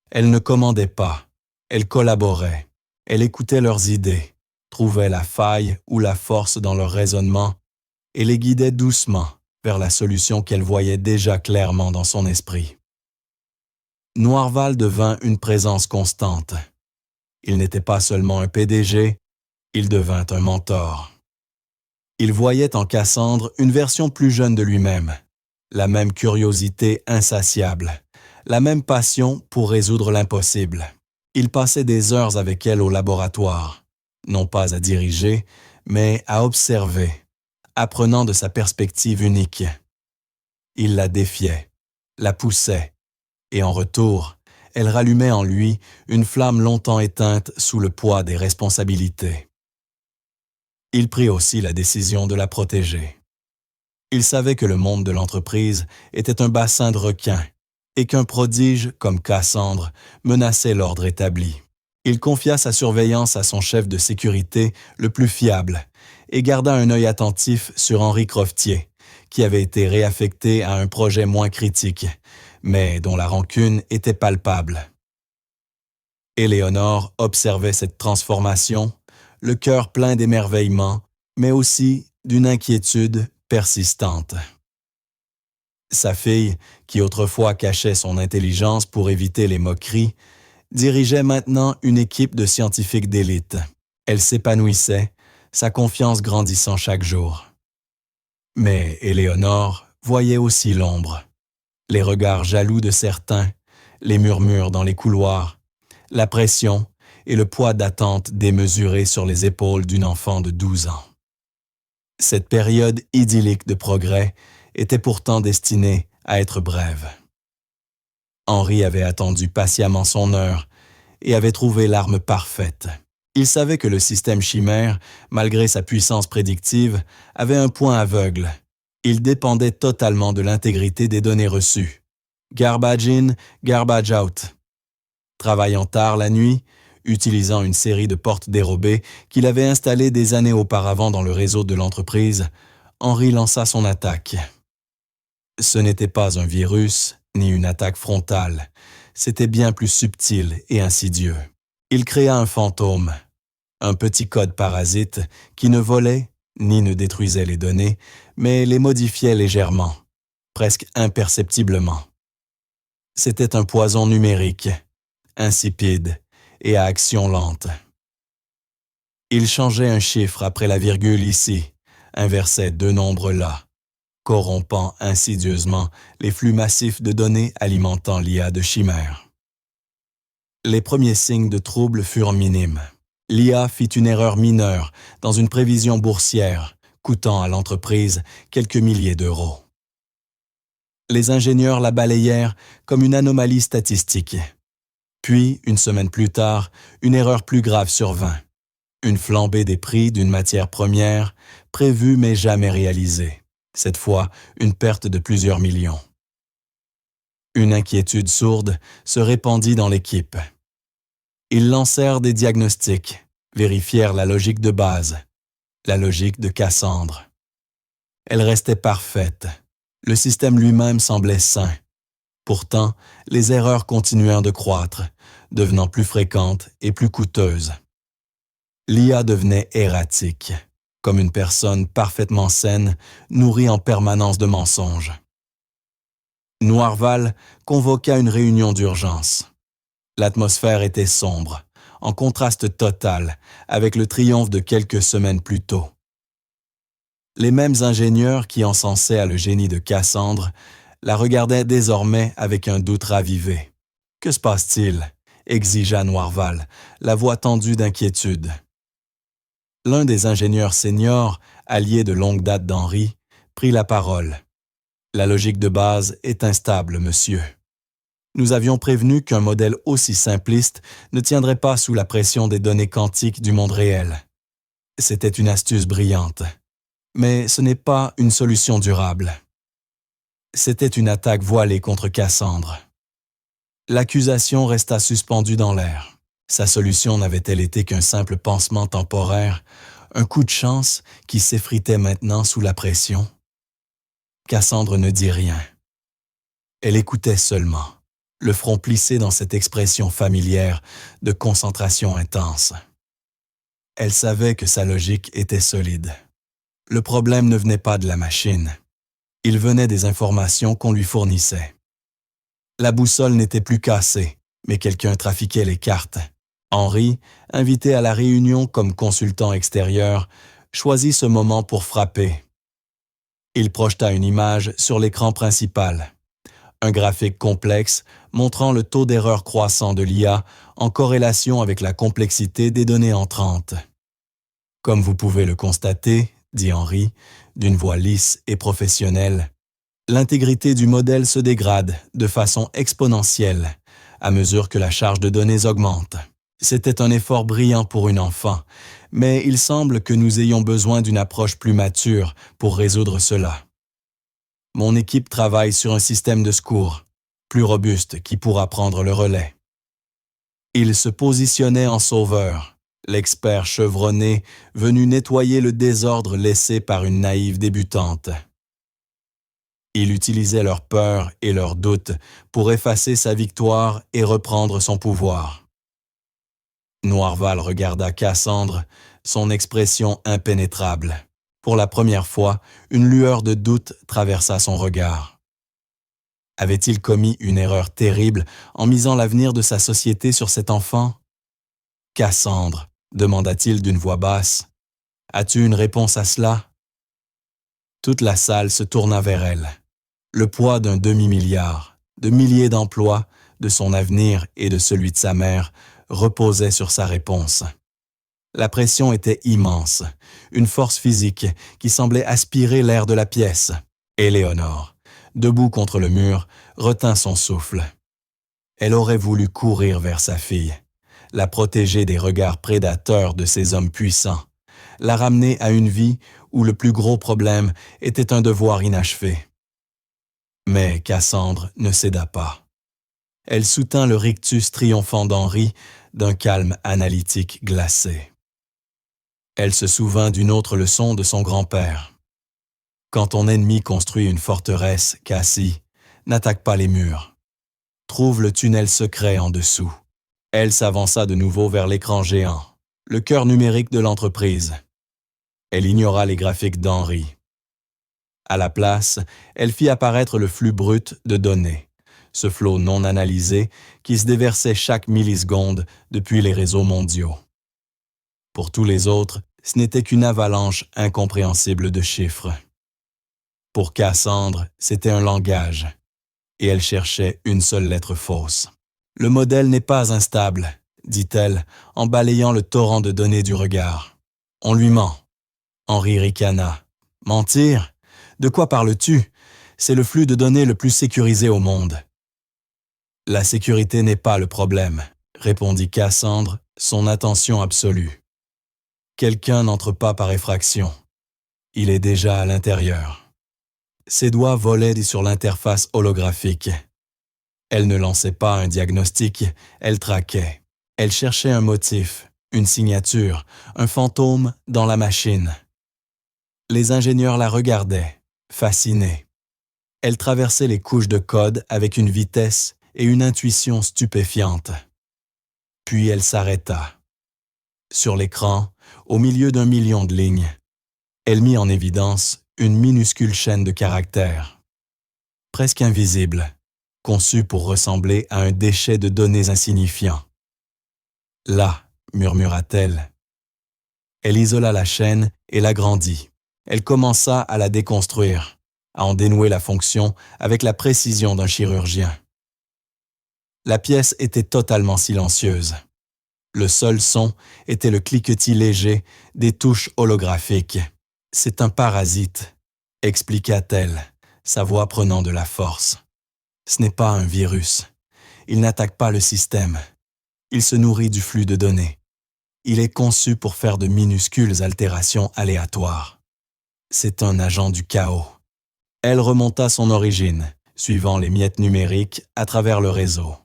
Elle ne commandait pas, elle collaborait, elle écoutait leurs idées, trouvait la faille ou la force dans leur raisonnement et les guidait doucement vers la solution qu'elle voyait déjà clairement dans son esprit. Noirval devint une présence constante. Il n'était pas seulement un PDG, il devint un mentor. Il voyait en Cassandre une version plus jeune de lui-même, la même curiosité insatiable, la même passion pour résoudre l'impossible. Il passait des heures avec elle au laboratoire, non pas à diriger, mais à observer, apprenant de sa perspective unique. Il la défiait, la poussait, et en retour, elle rallumait en lui une flamme longtemps éteinte sous le poids des responsabilités. Il prit aussi la décision de la protéger. Il savait que le monde de l'entreprise était un bassin de requins et qu'un prodige comme Cassandre menaçait l'ordre établi. Il confia sa surveillance à son chef de sécurité le plus fiable et garda un œil attentif sur Henri Croftier, qui avait été réaffecté à un projet moins critique, mais dont la rancune était palpable. Éléonore observait cette transformation, le cœur plein d'émerveillement, mais aussi d'une inquiétude persistante. Sa fille, qui autrefois cachait son intelligence pour éviter les moqueries, dirigeait maintenant une équipe de scientifiques d'élite. Elle s'épanouissait, sa confiance grandissant chaque jour. Mais Éléonore voyait aussi l'ombre, Les regards jaloux de certains, les murmures dans les couloirs, la pression et le poids d'attente démesuré sur les épaules d'une enfant de 12 ans. Cette période idyllique de progrès était pourtant destinée à être brève. Henri avait attendu patiemment son heure et avait trouvé l'arme parfaite. Il savait que le système chimère, malgré sa puissance prédictive, avait un point aveugle. Il dépendait totalement de l'intégrité des données reçues. Garbage in, garbage out. Travaillant tard la nuit, utilisant une série de portes dérobées qu'il avait installées des années auparavant dans le réseau de l'entreprise, Henri lança son attaque. Ce n'était pas un virus, ni une attaque frontale. C'était bien plus subtil et insidieux. Il créa un fantôme, un petit code parasite qui ne volait ni ne détruisait les données, mais les modifiait légèrement, presque imperceptiblement. C'était un poison numérique, insipide et à action lente. Il changeait un chiffre après la virgule ici, inversait deux nombres là, corrompant insidieusement les flux massifs de données alimentant l'IA de chimère. Les premiers signes de trouble furent minimes. L'IA fit une erreur mineure dans une prévision boursière, coûtant à l'entreprise quelques milliers d'euros. Les ingénieurs la balayèrent comme une anomalie statistique. Puis, une semaine plus tard, une erreur plus grave survint. Une flambée des prix d'une matière première, prévue mais jamais réalisée. Cette fois, une perte de plusieurs millions. Une inquiétude sourde se répandit dans l'équipe. Ils lancèrent des diagnostics, vérifièrent la logique de base, la logique de Cassandre. Elle restait parfaite. Le système lui-même semblait sain. Pourtant, les erreurs continuèrent de croître, devenant plus fréquentes et plus coûteuses. L'IA devenait erratique, comme une personne parfaitement saine, nourrie en permanence de mensonges. Noirval convoqua une réunion d'urgence. L'atmosphère était sombre, en contraste total avec le triomphe de quelques semaines plus tôt. Les mêmes ingénieurs qui encensaient le génie de Cassandre la regardaient désormais avec un doute ravivé. « Que se passe-t-il » exigea Noirval, la voix tendue d'inquiétude. L'un des ingénieurs seniors, allié de longue date d'Henri, prit la parole. « La logique de base est instable, monsieur. Nous avions prévenu qu'un modèle aussi simpliste ne tiendrait pas sous la pression des données quantiques du monde réel. C'était une astuce brillante. Mais ce n'est pas une solution durable. C'était une attaque voilée contre Cassandre. L'accusation resta suspendue dans l'air. Sa solution n'avait-elle été qu'un simple pansement temporaire, un coup de chance qui s'effritait maintenant sous la pression? Cassandre ne dit rien. Elle écoutait seulement, le front plissé dans cette expression familière de concentration intense. Elle savait que sa logique était solide. Le problème ne venait pas de la machine. Il venait des informations qu'on lui fournissait. La boussole n'était plus cassée, mais quelqu'un trafiquait les cartes. Henri, invité à la réunion comme consultant extérieur, choisit ce moment pour frapper. Il projeta une image sur l'écran principal. Un graphique complexe montrant le taux d'erreur croissant de l'IA en corrélation avec la complexité des données entrantes. « Comme vous pouvez le constater, » dit Henri, d'une voix lisse et professionnelle, « l'intégrité du modèle se dégrade de façon exponentielle à mesure que la charge de données augmente. C'était un effort brillant pour une enfant, mais il semble que nous ayons besoin d'une approche plus mature pour résoudre cela. Mon équipe travaille sur un système de secours, plus robuste, qui pourra prendre le relais. » Il se positionnait en sauveur, l'expert chevronné venu nettoyer le désordre laissé par une naïve débutante. Il utilisait leur peur et leurs doutes pour effacer sa victoire et reprendre son pouvoir. Noirval regarda Cassandre, son expression impénétrable. Pour la première fois, une lueur de doute traversa son regard. Avait-il commis une erreur terrible en misant l'avenir de sa société sur cet enfant? « Cassandre, demanda-t-il d'une voix basse, as-tu une réponse à cela? » Toute la salle se tourna vers elle. Le poids d'un demi-milliard, de milliers d'emplois, de son avenir et de celui de sa mère reposait sur sa réponse. La pression était immense, une force physique qui semblait aspirer l'air de la pièce. Éléonore, debout contre le mur, retint son souffle. Elle aurait voulu courir vers sa fille, la protéger des regards prédateurs de ces hommes puissants, la ramener à une vie où le plus gros problème était un devoir inachevé. Mais Cassandre ne céda pas. Elle soutint le rictus triomphant d'Henri d'un calme analytique glacé. Elle se souvint d'une autre leçon de son grand-père. Quand ton ennemi construit une forteresse, Cassie, n'attaque pas les murs. Trouve le tunnel secret en dessous. Elle s'avança de nouveau vers l'écran géant, le cœur numérique de l'entreprise. Elle ignora les graphiques d'Henri. À la place, elle fit apparaître le flux brut de données, ce flot non analysé qui se déversait chaque milliseconde depuis les réseaux mondiaux. Pour tous les autres, ce n'était qu'une avalanche incompréhensible de chiffres. Pour Cassandre, c'était un langage, et elle cherchait une seule lettre fausse. « Le modèle n'est pas instable », dit-elle en balayant le torrent de données du regard. « On lui ment. » Henri ricana. « Mentir? De quoi parles-tu? C'est le flux de données le plus sécurisé au monde. » « La sécurité n'est pas le problème, » répondit Cassandre, son attention absolue. Quelqu'un n'entre pas par effraction. Il est déjà à l'intérieur. Ses doigts volaient sur l'interface holographique. Elle ne lançait pas un diagnostic, elle traquait. Elle cherchait un motif, une signature, un fantôme dans la machine. Les ingénieurs la regardaient, fascinés. Elle traversait les couches de code avec une vitesse et une intuition stupéfiantes. Puis elle s'arrêta. Sur l'écran, au milieu d'un million de lignes, elle mit en évidence une minuscule chaîne de caractères, presque invisible, conçue pour ressembler à un déchet de données insignifiant. « Là », murmura-t-elle. Elle isola la chaîne et l'agrandit. Elle commença à la déconstruire, à en dénouer la fonction avec la précision d'un chirurgien. La pièce était totalement silencieuse. Le seul son était le cliquetis léger des touches holographiques. « C'est un parasite », expliqua-t-elle, sa voix prenant de la force. « Ce n'est pas un virus. Il n'attaque pas le système. Il se nourrit du flux de données. Il est conçu pour faire de minuscules altérations aléatoires. C'est un agent du chaos. » Elle remonta son origine, suivant les miettes numériques à travers le réseau.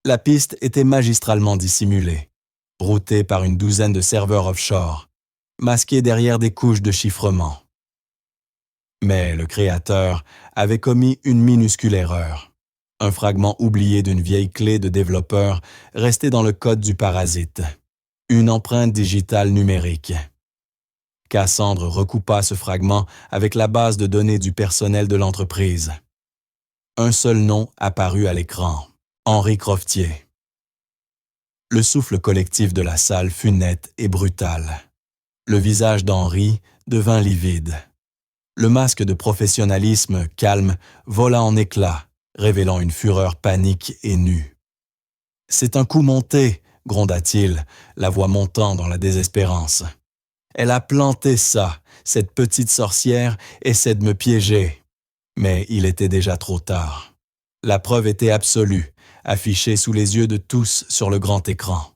La piste était magistralement dissimulée, routée par une douzaine de serveurs offshore, masqués derrière des couches de chiffrement. Mais le créateur avait commis une minuscule erreur, un fragment oublié d'une vieille clé de développeur restée dans le code du parasite, une empreinte digitale numérique. Cassandre recoupa ce fragment avec la base de données du personnel de l'entreprise. Un seul nom apparut à l'écran. Henri Croftier. Le souffle collectif de la salle fut net et brutal. Le visage d'Henri devint livide. Le masque de professionnalisme calme vola en éclats, révélant une fureur panique et nue. « C'est un coup monté », gronda-t-il, la voix montant dans la désespérance. « Elle a planté ça, cette petite sorcière essaie de me piéger. » Mais il était déjà trop tard. La preuve était absolue, affichée sous les yeux de tous sur le grand écran.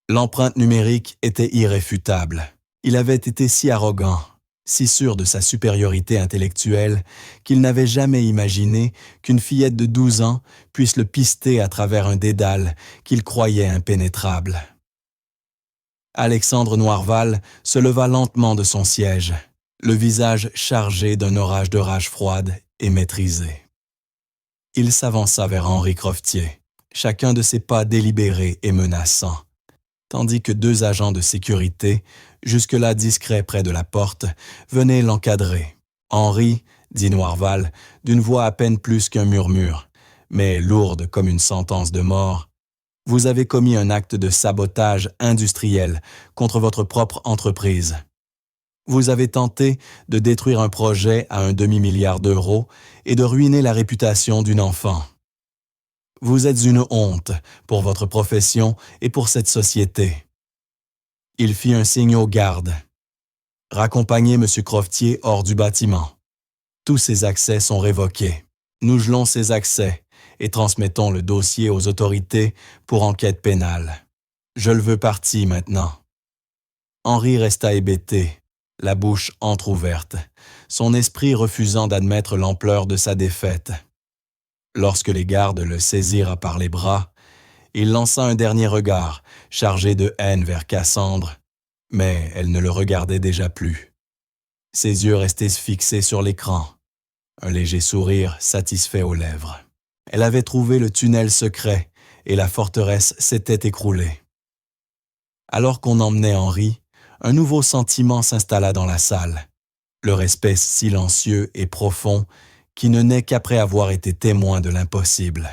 L'empreinte numérique était irréfutable. Il avait été si arrogant, si sûr de sa supériorité intellectuelle, qu'il n'avait jamais imaginé qu'une fillette de 12 ans puisse le pister à travers un dédale qu'il croyait impénétrable. Alexandre Noirval se leva lentement de son siège, le visage chargé d'un orage de rage froide et maîtrisé. Il s'avança vers Henri Croftier, chacun de ses pas délibérés et menaçants, tandis que 2 agents de sécurité, jusque-là discrets près de la porte, venaient l'encadrer. « Henri, » dit Noirval, d'une voix à peine plus qu'un murmure, mais lourde comme une sentence de mort, « vous avez commis un acte de sabotage industriel contre votre propre entreprise. Vous avez tenté de détruire un projet à un demi-milliard d'euros et de ruiner la réputation d'une enfant. Vous êtes une honte pour votre profession et pour cette société. » Il fit un signe aux gardes. « Raccompagnez M. Croftier hors du bâtiment. Tous ses accès sont révoqués. Nous gelons ses accès et transmettons le dossier aux autorités pour enquête pénale. Je le veux parti maintenant. » Henri resta hébété, la bouche entr'ouverte, son esprit refusant d'admettre l'ampleur de sa défaite. Lorsque les gardes le saisirent par les bras, il lança un dernier regard, chargé de haine vers Cassandre, mais elle ne le regardait déjà plus. Ses yeux restaient fixés sur l'écran, un léger sourire satisfait aux lèvres. Elle avait trouvé le tunnel secret et la forteresse s'était écroulée. Alors qu'on emmenait Henri, un nouveau sentiment s'installa dans la salle, le respect silencieux et profond qui ne naît qu'après avoir été témoin de l'impossible.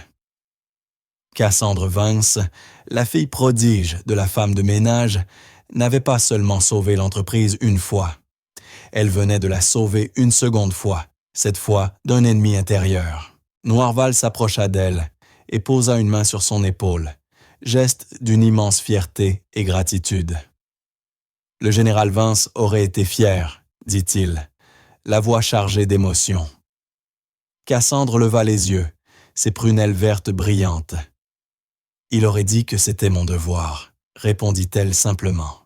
Cassandre Vance, la fille prodige de la femme de ménage, n'avait pas seulement sauvé l'entreprise une fois. Elle venait de la sauver une seconde fois, cette fois d'un ennemi intérieur. Noirval s'approcha d'elle et posa une main sur son épaule, geste d'une immense fierté et gratitude. « Le général Vance aurait été fier, dit-il, la voix chargée d'émotion. Cassandre leva les yeux, ses prunelles vertes brillantes. « Il aurait dit que c'était mon devoir, » répondit-elle simplement.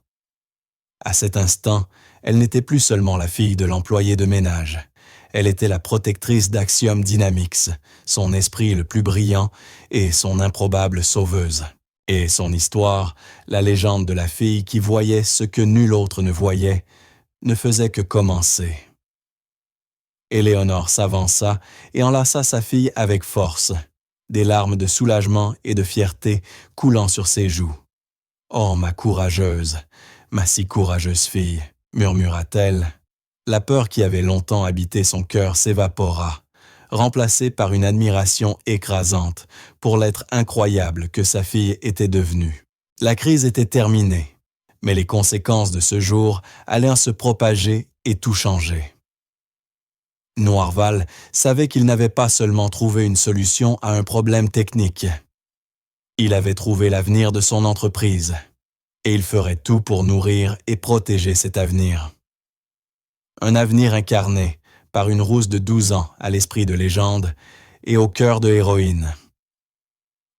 À cet instant, elle n'était plus seulement la fille de l'employé de ménage. Elle était la protectrice d'Axiom Dynamics, son esprit le plus brillant et son improbable sauveuse. Et son histoire, la légende de la fille qui voyait ce que nul autre ne voyait, ne faisait que commencer. Éléonore s'avança et enlaça sa fille avec force, des larmes de soulagement et de fierté coulant sur ses joues. « Oh, ma courageuse, ma si courageuse fille !» murmura-t-elle. La peur qui avait longtemps habité son cœur s'évapora, remplacée par une admiration écrasante pour l'être incroyable que sa fille était devenue. La crise était terminée, mais les conséquences de ce jour allaient se propager et tout changer. Noirval savait qu'il n'avait pas seulement trouvé une solution à un problème technique. Il avait trouvé l'avenir de son entreprise, et il ferait tout pour nourrir et protéger cet avenir. Un avenir incarné par une rousse de 12 ans à l'esprit de légende et au cœur de héroïne.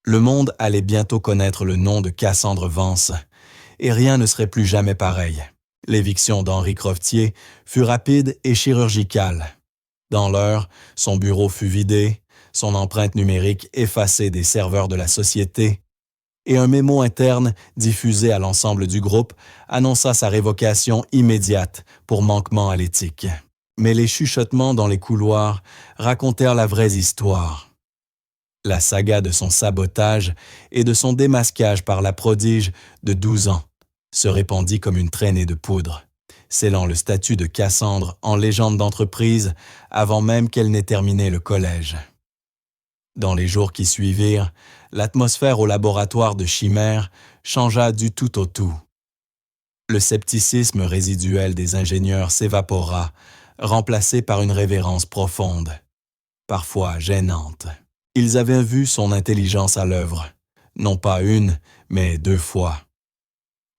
Le monde allait bientôt connaître le nom de Cassandre Vance, et rien ne serait plus jamais pareil. L'éviction d'Henri Croftier fut rapide et chirurgicale. Dans l'heure, son bureau fut vidé, son empreinte numérique effacée des serveurs de la société, et un mémo interne diffusé à l'ensemble du groupe annonça sa révocation immédiate pour manquement à l'éthique. Mais les chuchotements dans les couloirs racontèrent la vraie histoire. La saga de son sabotage et de son démasquage par la prodige de 12 ans se répandit comme une traînée de poudre, scellant le statut de Cassandre en légende d'entreprise avant même qu'elle n'ait terminé le collège. Dans les jours qui suivirent, l'atmosphère au laboratoire de Chimère changea du tout au tout. Le scepticisme résiduel des ingénieurs s'évapora, remplacé par une révérence profonde, parfois gênante. Ils avaient vu son intelligence à l'œuvre, non pas une, mais 2 fois.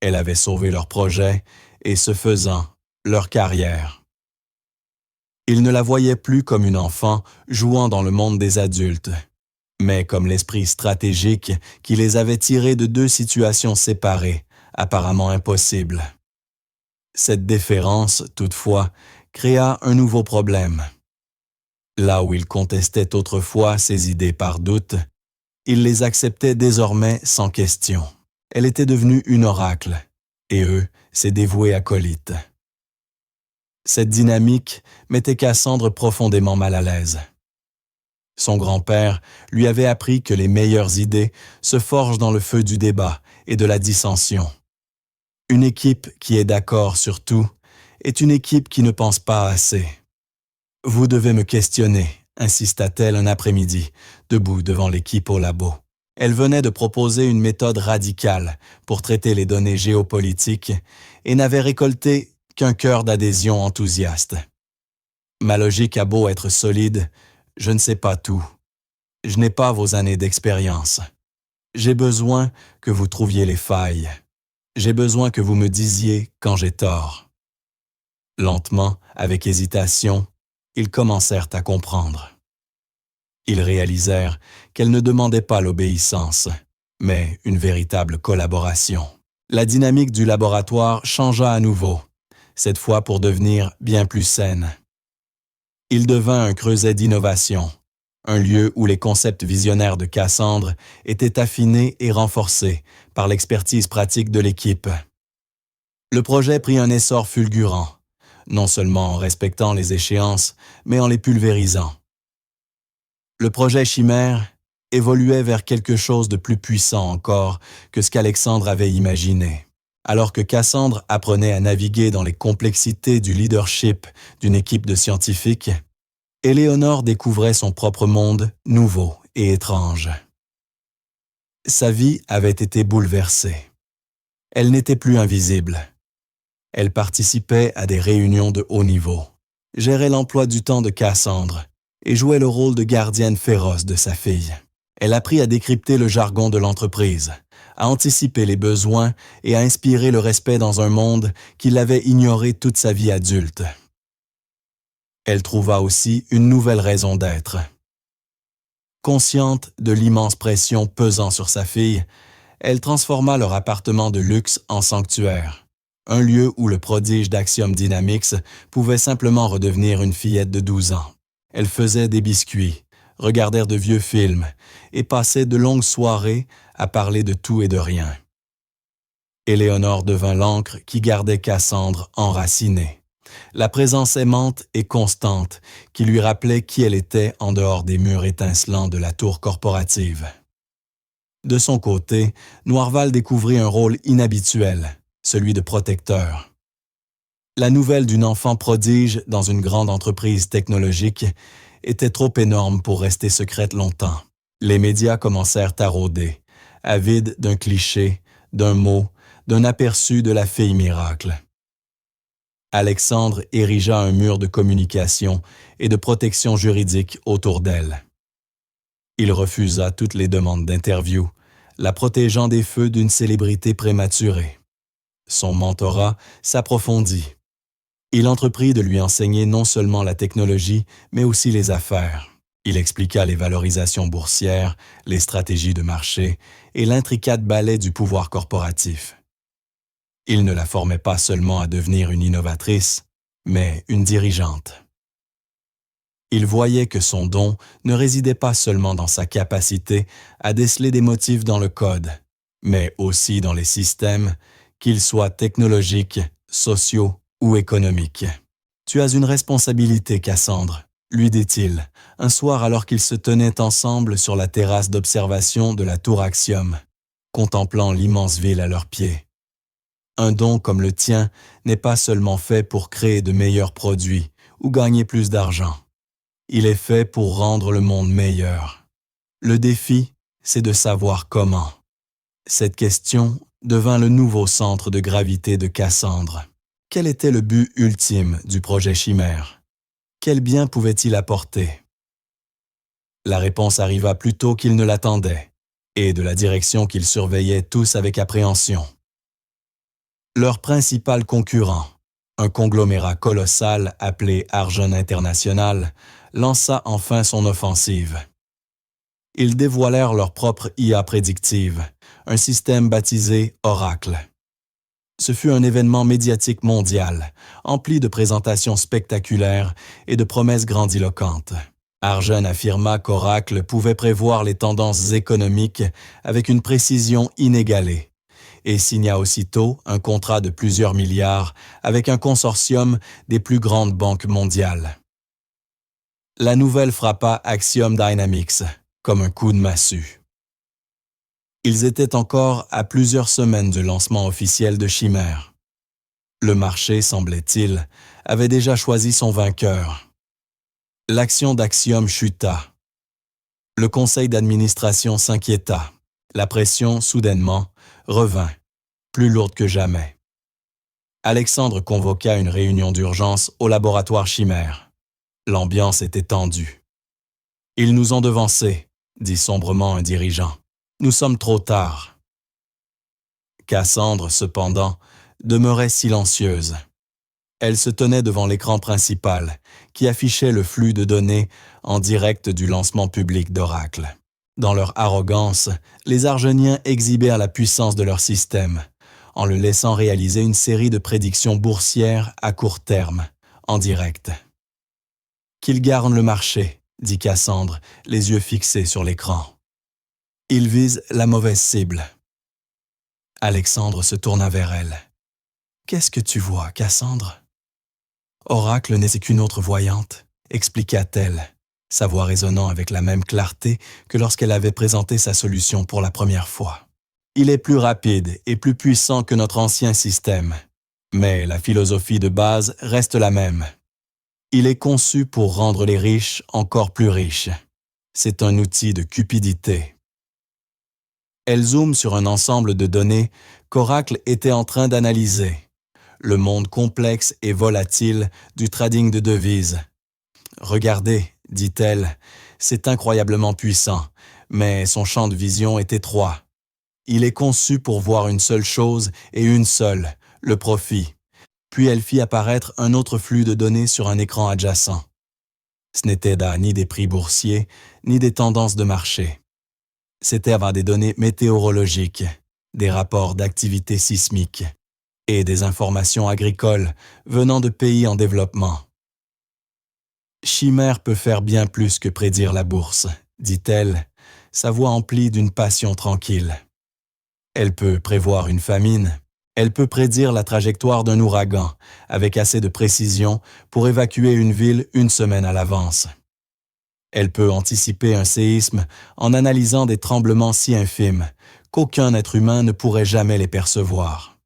Elle avait sauvé leur projet et, ce faisant, leur carrière. Ils ne la voyaient plus comme une enfant jouant dans le monde des adultes, mais comme l'esprit stratégique qui les avait tirés de 2 situations séparées, apparemment impossibles. Cette déférence, toutefois, créa un nouveau problème. Là où ils contestaient autrefois ses idées par doute, ils les acceptaient désormais sans question. Elle était devenue une oracle, et eux, ses dévoués acolytes. Cette dynamique mettait Cassandre profondément mal à l'aise. Son grand-père lui avait appris que les meilleures idées se forgent dans le feu du débat et de la dissension. Une équipe qui est d'accord sur tout est une équipe qui ne pense pas assez. « Vous devez me questionner », insista-t-elle un après-midi, debout devant l'équipe au labo. Elle venait de proposer une méthode radicale pour traiter les données géopolitiques et n'avait récolté qu'un cœur d'adhésion enthousiaste. Ma logique a beau être solide, je ne sais pas tout. Je n'ai pas vos années d'expérience. J'ai besoin que vous trouviez les failles. J'ai besoin que vous me disiez quand j'ai tort. Lentement, avec hésitation, ils commencèrent à comprendre. Ils réalisèrent qu'elle ne demandait pas l'obéissance, mais une véritable collaboration. La dynamique du laboratoire changea à nouveau, cette fois pour devenir bien plus saine. Il devint un creuset d'innovation, un lieu où les concepts visionnaires de Cassandre étaient affinés et renforcés par l'expertise pratique de l'équipe. Le projet prit un essor fulgurant, non seulement en respectant les échéances, mais en les pulvérisant. Le projet Chimère évoluait vers quelque chose de plus puissant encore que ce qu'Alexandre avait imaginé. Alors que Cassandre apprenait à naviguer dans les complexités du leadership d'une équipe de scientifiques, Éléonore découvrait son propre monde nouveau et étrange. Sa vie avait été bouleversée. Elle n'était plus invisible. Elle participait à des réunions de haut niveau, gérait l'emploi du temps de Cassandre et jouait le rôle de gardienne féroce de sa fille. Elle apprit à décrypter le jargon de l'entreprise, à anticiper les besoins et à inspirer le respect dans un monde qu'il avait ignoré toute sa vie adulte. Elle trouva aussi une nouvelle raison d'être. Consciente de l'immense pression pesant sur sa fille, elle transforma leur appartement de luxe en sanctuaire, un lieu où le prodige d'Axiom Dynamics pouvait simplement redevenir une fillette de 12 ans. Elle faisait des biscuits, regardait de vieux films et passait de longues soirées à parler de tout et de rien. Éléonore devint l'encre qui gardait Cassandre enracinée, la présence aimante et constante qui lui rappelait qui elle était en dehors des murs étincelants de la tour corporative. De son côté, Noirval découvrit un rôle inhabituel, celui de protecteur. La nouvelle d'une enfant prodige dans une grande entreprise technologique était trop énorme pour rester secrète longtemps. Les médias commencèrent à rôder, avides d'un cliché, d'un mot, d'un aperçu de la fille miracle. Alexandre érigea un mur de communication et de protection juridique autour d'elle. Il refusa toutes les demandes d'interview, la protégeant des feux d'une célébrité prématurée. Son mentorat s'approfondit. Il entreprit de lui enseigner non seulement la technologie, mais aussi les affaires. Il expliqua les valorisations boursières, les stratégies de marché et l'intricate ballet du pouvoir corporatif. Il ne la formait pas seulement à devenir une innovatrice, mais une dirigeante. Il voyait que son don ne résidait pas seulement dans sa capacité à déceler des motifs dans le code, mais aussi dans les systèmes, qu'ils soient technologiques, sociaux ou économiques. « Tu as une responsabilité, Cassandre », lui dit-il, un soir alors qu'ils se tenaient ensemble sur la terrasse d'observation de la tour Axiom, contemplant l'immense ville à leurs pieds. Un don comme le tien n'est pas seulement fait pour créer de meilleurs produits ou gagner plus d'argent. Il est fait pour rendre le monde meilleur. Le défi, c'est de savoir comment. Cette question devint le nouveau centre de gravité de Cassandre. Quel était le but ultime du projet Chimère? Quel bien pouvait-il apporter? La réponse arriva plus tôt qu'il ne l'attendait, et de la direction qu'ils surveillaient tous avec appréhension. Leur principal concurrent, un conglomérat colossal appelé Arjun International, lança enfin son offensive. Ils dévoilèrent leur propre IA prédictive, un système baptisé Oracle. Ce fut un événement médiatique mondial, empli de présentations spectaculaires et de promesses grandiloquentes. Arjun affirma qu'Oracle pouvait prévoir les tendances économiques avec une précision inégalée et signa aussitôt un contrat de plusieurs milliards avec un consortium des plus grandes banques mondiales. La nouvelle frappa Axiom Dynamics comme un coup de massue. Ils étaient encore à plusieurs semaines du lancement officiel de Chimère. Le marché, semblait-il, avait déjà choisi son vainqueur. L'action d'Axiom chuta. Le conseil d'administration s'inquiéta. La pression, soudainement, revint, plus lourde que jamais. Alexandre convoqua une réunion d'urgence au laboratoire Chimère. L'ambiance était tendue. « Ils nous ont devancés », dit sombrement un dirigeant. « Nous sommes trop tard. » Cassandre, cependant, demeurait silencieuse. Elle se tenait devant l'écran principal, qui affichait le flux de données en direct du lancement public d'Oracle. Dans leur arrogance, les Argoniens exhibèrent la puissance de leur système, en le laissant réaliser une série de prédictions boursières à court terme, en direct. « Qu'ils garnent le marché », dit Cassandre, les yeux fixés sur l'écran. « Ils visent la mauvaise cible. » Alexandre se tourna vers elle. « Qu'est-ce que tu vois, Cassandre ?» « Oracle n'est qu'une autre voyante, » expliqua-t-elle, sa voix résonnant avec la même clarté que lorsqu'elle avait présenté sa solution pour la première fois. « Il est plus rapide et plus puissant que notre ancien système, mais la philosophie de base reste la même. Il est conçu pour rendre les riches encore plus riches. C'est un outil de cupidité. » Elle zoome sur un ensemble de données qu'Oracle était en train d'analyser. Le monde complexe et volatile du trading de devises. « Regardez, » dit-elle, « c'est incroyablement puissant, mais son champ de vision est étroit. Il est conçu pour voir une seule chose et une seule, le profit. » Puis elle fit apparaître un autre flux de données sur un écran adjacent. Ce n'était là ni des prix boursiers, ni des tendances de marché. C'était avant des données météorologiques, des rapports d'activité sismique et des informations agricoles venant de pays en développement. « Chimère peut faire bien plus que prédire la bourse, » dit-elle, sa voix emplie d'une passion tranquille. « Elle peut prévoir une famine, elle peut prédire la trajectoire d'un ouragan avec assez de précision pour évacuer une ville une semaine à l'avance. Elle peut anticiper un séisme en analysant des tremblements si infimes qu'aucun être humain ne pourrait jamais les percevoir.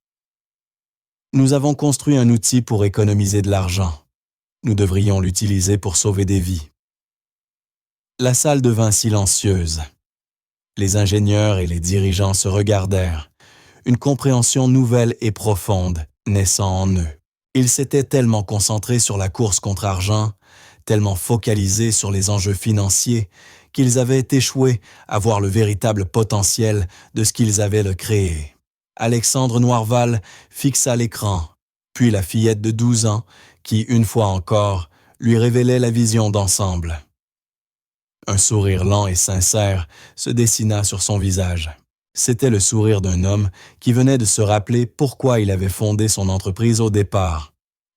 Nous avons construit un outil pour économiser de l'argent. Nous devrions l'utiliser pour sauver des vies. » La salle devint silencieuse. Les ingénieurs et les dirigeants se regardèrent, une compréhension nouvelle et profonde naissant en eux. Ils s'étaient tellement concentrés sur la course contre argent, tellement focalisés sur les enjeux financiers, qu'ils avaient échoué à voir le véritable potentiel de ce qu'ils avaient de créer. Alexandre Noirval fixa l'écran, puis la fillette de 12 ans, qui, une fois encore, lui révélait la vision d'ensemble. Un sourire lent et sincère se dessina sur son visage. C'était le sourire d'un homme qui venait de se rappeler pourquoi il avait fondé son entreprise au départ.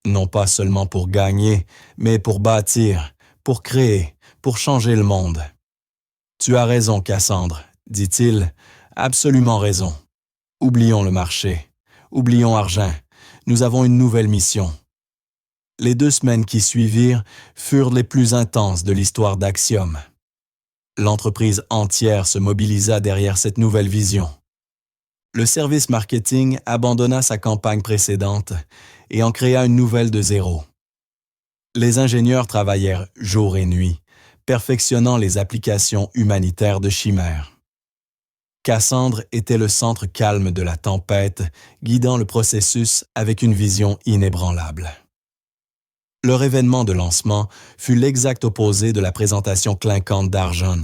Non pas seulement pour gagner, mais pour bâtir, pour créer, pour changer le monde. « Tu as raison, Cassandre, » dit-il, « absolument raison. Oublions le marché, oublions argent, nous avons une nouvelle mission. » Les 2 semaines qui suivirent furent les plus intenses de l'histoire d'Axiom. L'entreprise entière se mobilisa derrière cette nouvelle vision. Le service marketing abandonna sa campagne précédente et en créa une nouvelle de zéro. Les ingénieurs travaillèrent jour et nuit, perfectionnant les applications humanitaires de Chimère. Cassandre était le centre calme de la tempête, guidant le processus avec une vision inébranlable. Leur événement de lancement fut l'exact opposé de la présentation clinquante d'Arjon.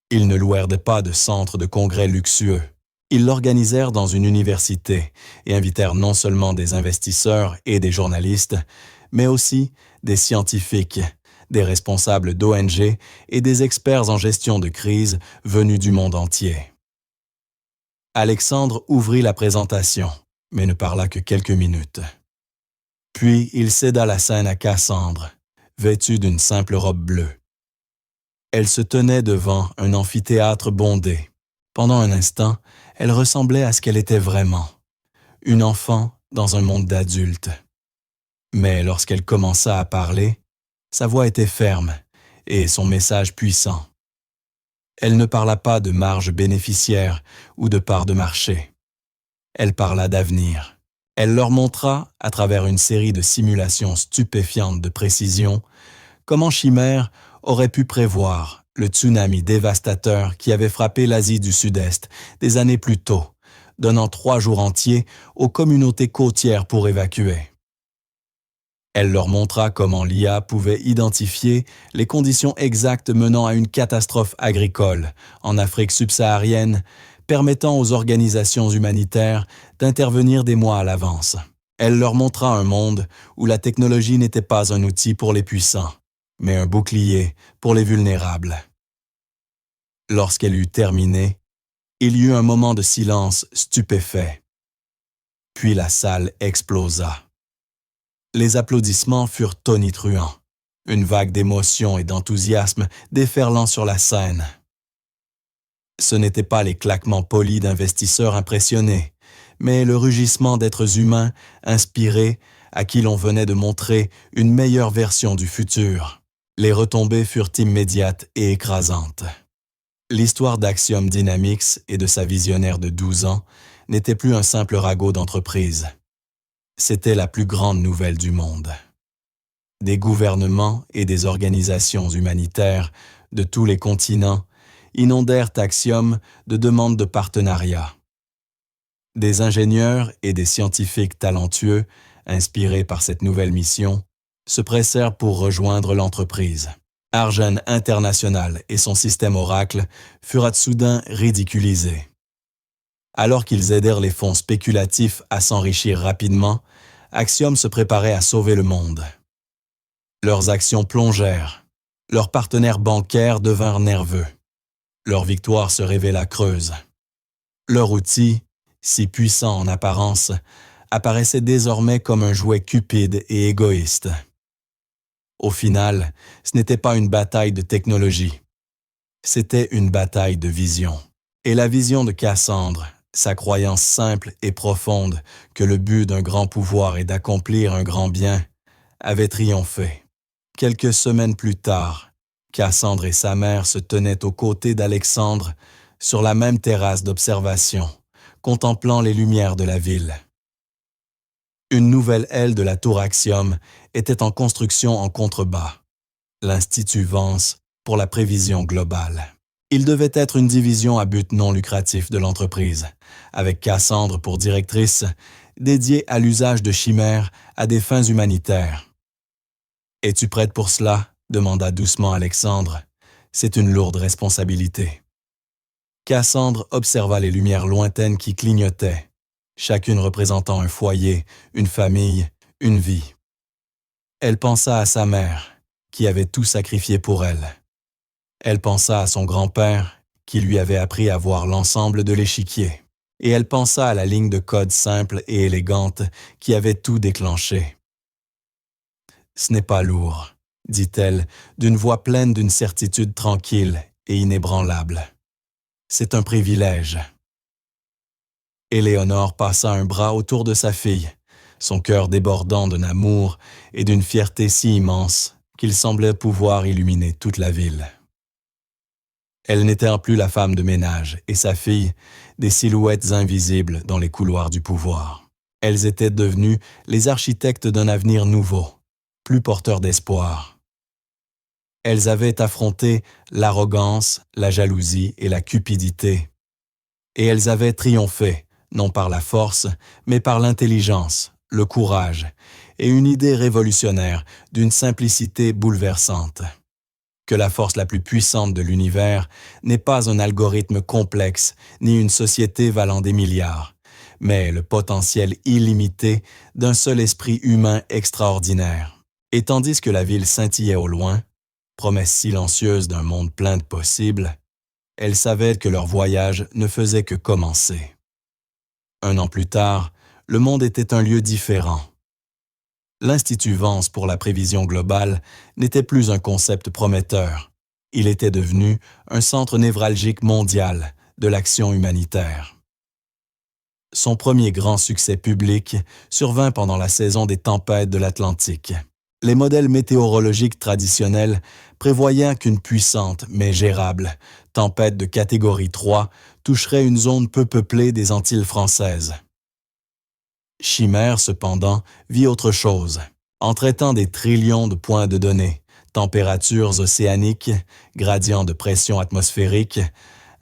Ils ne louèrent pas de centre de congrès luxueux. Ils l'organisèrent dans une université et invitèrent non seulement des investisseurs et des journalistes, mais aussi des scientifiques, des responsables d'ONG et des experts en gestion de crise venus du monde entier. Alexandre ouvrit la présentation, mais ne parla que quelques minutes. Puis il céda la scène à Cassandre, vêtue d'une simple robe bleue. Elle se tenait devant un amphithéâtre bondé. Pendant un instant, elle ressemblait à ce qu'elle était vraiment, une enfant dans un monde d'adultes. Mais lorsqu'elle commença à parler, sa voix était ferme et son message puissant. Elle ne parla pas de marge bénéficiaire ou de part de marché. Elle parla d'avenir. Elle leur montra, à travers une série de simulations stupéfiantes de précision, comment Chimère aurait pu prévoir le tsunami dévastateur qui avait frappé l'Asie du Sud-Est des années plus tôt, donnant 3 jours entiers aux communautés côtières pour évacuer. Elle leur montra comment l'IA pouvait identifier les conditions exactes menant à une catastrophe agricole en Afrique subsaharienne, permettant aux organisations humanitaires d'intervenir des mois à l'avance. Elle leur montra un monde où la technologie n'était pas un outil pour les puissants, mais un bouclier pour les vulnérables. Lorsqu'elle eut terminé, il y eut un moment de silence stupéfait. Puis la salle explosa. Les applaudissements furent tonitruants, une vague d'émotion et d'enthousiasme déferlant sur la scène. Ce n'étaient pas les claquements polis d'investisseurs impressionnés, mais le rugissement d'êtres humains inspirés à qui l'on venait de montrer une meilleure version du futur. Les retombées furent immédiates et écrasantes. L'histoire d'Axiom Dynamics et de sa visionnaire de 12 ans n'était plus un simple ragot d'entreprise. C'était la plus grande nouvelle du monde. Des gouvernements et des organisations humanitaires de tous les continents inondèrent Axiom de demandes de partenariat. Des ingénieurs et des scientifiques talentueux, inspirés par cette nouvelle mission, se pressèrent pour rejoindre l'entreprise. Argent International et son système Oracle furent soudain ridiculisés. Alors qu'ils aidèrent les fonds spéculatifs à s'enrichir rapidement, Axiom se préparait à sauver le monde. Leurs actions plongèrent. Leurs partenaires bancaires devinrent nerveux. Leur victoire se révéla creuse. Leur outil, si puissant en apparence, apparaissait désormais comme un jouet cupide et égoïste. Au final, ce n'était pas une bataille de technologie. C'était une bataille de vision. Et la vision de Cassandre, sa croyance simple et profonde que le but d'un grand pouvoir est d'accomplir un grand bien, avait triomphé. Quelques semaines plus tard, Cassandre et sa mère se tenaient aux côtés d'Alexandre sur la même terrasse d'observation, contemplant les lumières de la ville. Une nouvelle aile de la tour Axiom était en construction en contrebas, l'Institut Vance pour la prévision globale. Il devait être une division à but non lucratif de l'entreprise, avec Cassandre pour directrice, dédiée à l'usage de chimères à des fins humanitaires. « Es-tu prête pour cela ?» demanda doucement Alexandre. « C'est une lourde responsabilité. » Cassandre observa les lumières lointaines qui clignotaient, chacune représentant un foyer, une famille, une vie. Elle pensa à sa mère, qui avait tout sacrifié pour elle. Elle pensa à son grand-père, qui lui avait appris à voir l'ensemble de l'échiquier. Et elle pensa à la ligne de code simple et élégante qui avait tout déclenché. « Ce n'est pas lourd, » dit-elle, d'une voix pleine d'une certitude tranquille et inébranlable. « C'est un privilège. » Éléonore passa un bras autour de sa fille, son cœur débordant d'un amour et d'une fierté si immense qu'il semblait pouvoir illuminer toute la ville. Elle n'était plus la femme de ménage et sa fille, des silhouettes invisibles dans les couloirs du pouvoir. Elles étaient devenues les architectes d'un avenir nouveau, plus porteur d'espoir. Elles avaient affronté l'arrogance, la jalousie et la cupidité. Et elles avaient triomphé, non par la force, mais par l'intelligence, le courage et une idée révolutionnaire d'une simplicité bouleversante. Que la force la plus puissante de l'univers n'est pas un algorithme complexe ni une société valant des milliards, mais le potentiel illimité d'un seul esprit humain extraordinaire. Et tandis que la ville scintillait au loin, promesse silencieuse d'un monde plein de possibles, elle savait que leur voyage ne faisait que commencer. 1 an plus tard, le monde était un lieu différent. L'Institut Vance pour la prévision globale n'était plus un concept prometteur. Il était devenu un centre névralgique mondial de l'action humanitaire. Son premier grand succès public survint pendant la saison des tempêtes de l'Atlantique. Les modèles météorologiques traditionnels prévoyaient qu'une puissante, mais gérable, tempête de catégorie 3 toucherait une zone peu peuplée des Antilles françaises. Chimère, cependant, vit autre chose. En traitant des trillions de points de données, températures océaniques, gradients de pression atmosphérique,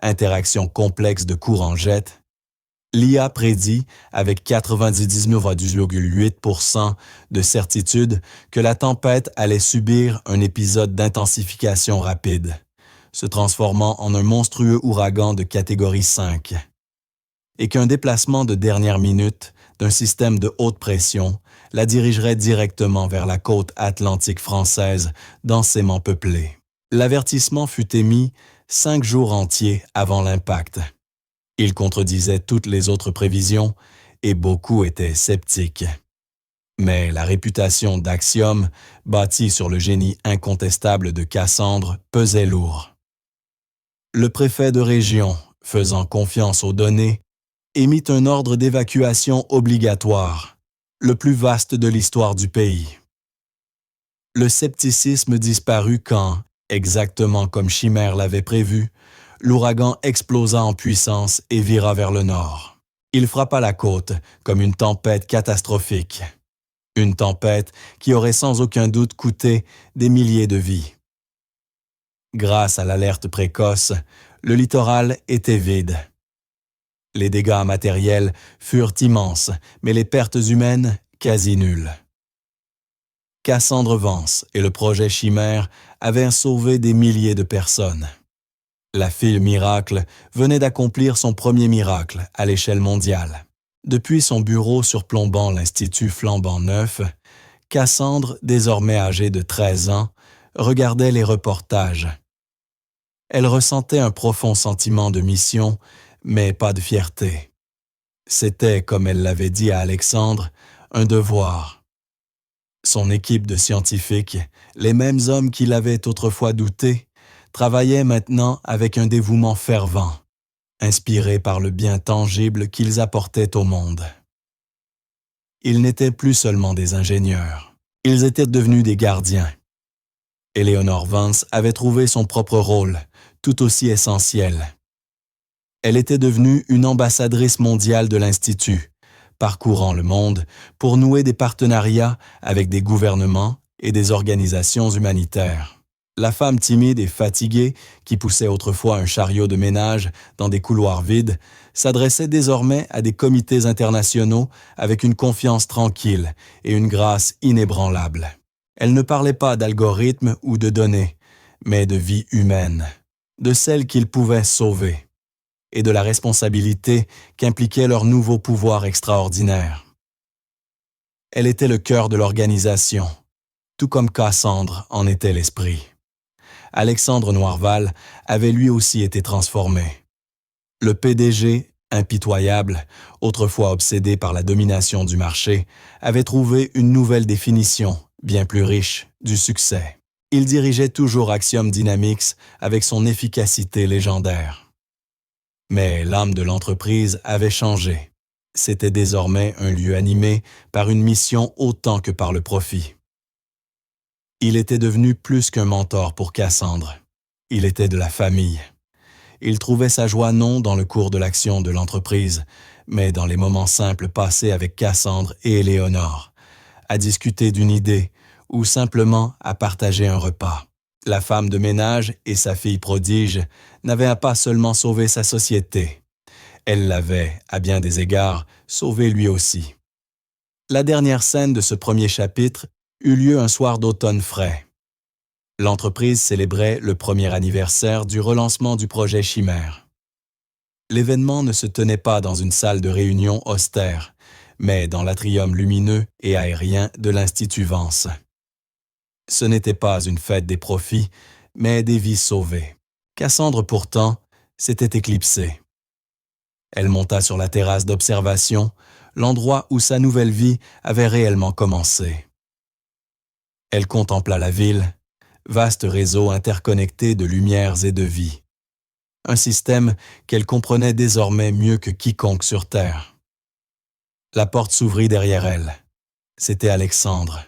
interactions complexes de courants-jets, L'IA prédit, avec 99,8% de certitude, que la tempête allait subir un épisode d'intensification rapide, se transformant en un monstrueux ouragan de catégorie 5, et qu'un déplacement de dernière minute d'un système de haute pression la dirigerait directement vers la côte atlantique française densément peuplée. L'avertissement fut émis 5 jours entiers avant l'impact. Il contredisait toutes les autres prévisions et beaucoup étaient sceptiques. Mais la réputation d'Axiom, bâtie sur le génie incontestable de Cassandre, pesait lourd. Le préfet de région, faisant confiance aux données, émit un ordre d'évacuation obligatoire, le plus vaste de l'histoire du pays. Le scepticisme disparut quand, exactement comme Chimère l'avait prévu, l'ouragan explosa en puissance et vira vers le nord. Il frappa la côte comme une tempête catastrophique. Une tempête qui aurait sans aucun doute coûté des milliers de vies. Grâce à l'alerte précoce, le littoral était vide. Les dégâts matériels furent immenses, mais les pertes humaines quasi nulles. Cassandre Vance et le projet Chimère avaient sauvé des milliers de personnes. La fille miracle venait d'accomplir son premier miracle à l'échelle mondiale. Depuis son bureau surplombant l'Institut flambant neuf, Cassandre, désormais âgée de 13 ans, regardait les reportages. Elle ressentait un profond sentiment de mission, mais pas de fierté. C'était, comme elle l'avait dit à Alexandre, un devoir. Son équipe de scientifiques, les mêmes hommes qui l'avaient autrefois douté, travaillaient maintenant avec un dévouement fervent, inspirés par le bien tangible qu'ils apportaient au monde. Ils n'étaient plus seulement des ingénieurs, ils étaient devenus des gardiens. Eleanor Vance avait trouvé son propre rôle, tout aussi essentiel. Elle était devenue une ambassadrice mondiale de l'Institut, parcourant le monde pour nouer des partenariats avec des gouvernements et des organisations humanitaires. La femme timide et fatiguée, qui poussait autrefois un chariot de ménage dans des couloirs vides, s'adressait désormais à des comités internationaux avec une confiance tranquille et une grâce inébranlable. Elle ne parlait pas d'algorithmes ou de données, mais de vies humaines, de celles qu'ils pouvaient sauver, et de la responsabilité qu'impliquait leur nouveau pouvoir extraordinaire. Elle était le cœur de l'organisation, tout comme Cassandre en était l'esprit. Alexandre Noirval avait lui aussi été transformé. Le PDG, impitoyable, autrefois obsédé par la domination du marché, avait trouvé une nouvelle définition, bien plus riche, du succès. Il dirigeait toujours Axiom Dynamics avec son efficacité légendaire. Mais l'âme de l'entreprise avait changé. C'était désormais un lieu animé par une mission autant que par le profit. Il était devenu plus qu'un mentor pour Cassandre. Il était de la famille. Il trouvait sa joie non dans le cours de l'action de l'entreprise, mais dans les moments simples passés avec Cassandre et Éléonore, à discuter d'une idée ou simplement à partager un repas. La femme de ménage et sa fille prodige n'avaient pas seulement sauvé sa société. Elle l'avait, à bien des égards, sauvé lui aussi. La dernière scène de ce premier chapitre eut lieu un soir d'automne frais. L'entreprise célébrait le premier anniversaire du relancement du projet Chimère. L'événement ne se tenait pas dans une salle de réunion austère, mais dans l'atrium lumineux et aérien de l'Institut Vance. Ce n'était pas une fête des profits, mais des vies sauvées. Cassandre, pourtant, s'était éclipsée. Elle monta sur la terrasse d'observation, l'endroit où sa nouvelle vie avait réellement commencé. Elle contempla la ville, vaste réseau interconnecté de lumières et de vie. Un système qu'elle comprenait désormais mieux que quiconque sur Terre. La porte s'ouvrit derrière elle. C'était Alexandre.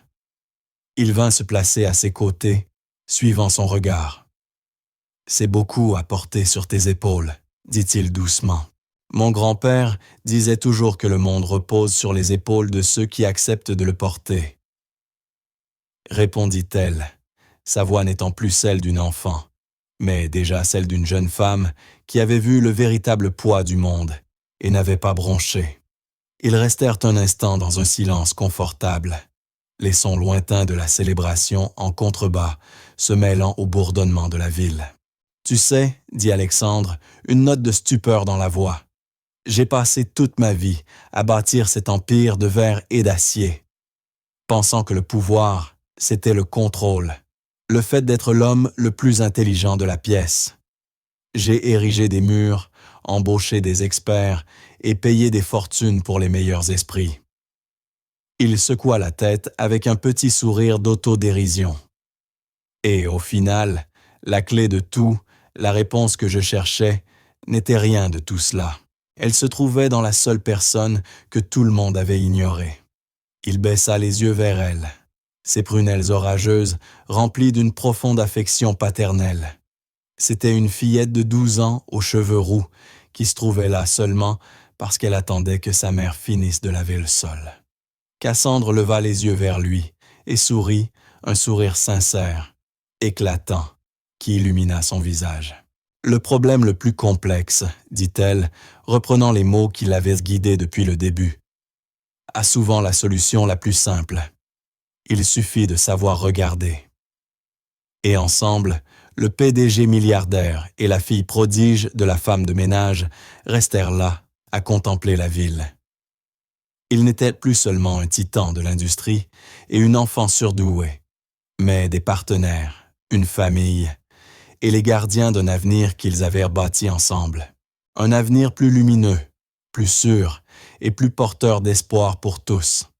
Il vint se placer à ses côtés, suivant son regard. « C'est beaucoup à porter sur tes épaules, » dit-il doucement. « Mon grand-père disait toujours que le monde repose sur les épaules de ceux qui acceptent de le porter. » Répondit-elle, sa voix n'étant plus celle d'une enfant, mais déjà celle d'une jeune femme qui avait vu le véritable poids du monde et n'avaient pas bronché. Ils restèrent un instant dans un silence confortable, les sons lointains de la célébration en contrebas se mêlant au bourdonnement de la ville. « Tu sais, dit Alexandre, une note de stupeur dans la voix. J'ai passé toute ma vie à bâtir cet empire de verre et d'acier, pensant que le pouvoir, c'était le contrôle, le fait d'être l'homme le plus intelligent de la pièce. J'ai érigé des murs, embauché des experts et payé des fortunes pour les meilleurs esprits. » Il secoua la tête avec un petit sourire d'autodérision. Et au final, la clé de tout, la réponse que je cherchais, n'était rien de tout cela. Elle se trouvait dans la seule personne que tout le monde avait ignorée. Il baissa les yeux vers elle, ses prunelles orageuses remplies d'une profonde affection paternelle. C'était une fillette de 12 ans aux cheveux roux qui se trouvait là seulement parce qu'elle attendait que sa mère finisse de laver le sol. Cassandre leva les yeux vers lui et sourit, un sourire sincère, éclatant, qui illumina son visage. « Le problème le plus complexe, dit-elle, reprenant les mots qui l'avaient guidé depuis le début, a souvent la solution la plus simple. Il suffit de savoir regarder. » Et ensemble, le PDG milliardaire et la fille prodige de la femme de ménage restèrent là, à contempler la ville. Il n'était plus seulement un titan de l'industrie et une enfant surdouée, mais des partenaires, une famille, et les gardiens d'un avenir qu'ils avaient bâti ensemble. Un avenir plus lumineux, plus sûr et plus porteur d'espoir pour tous.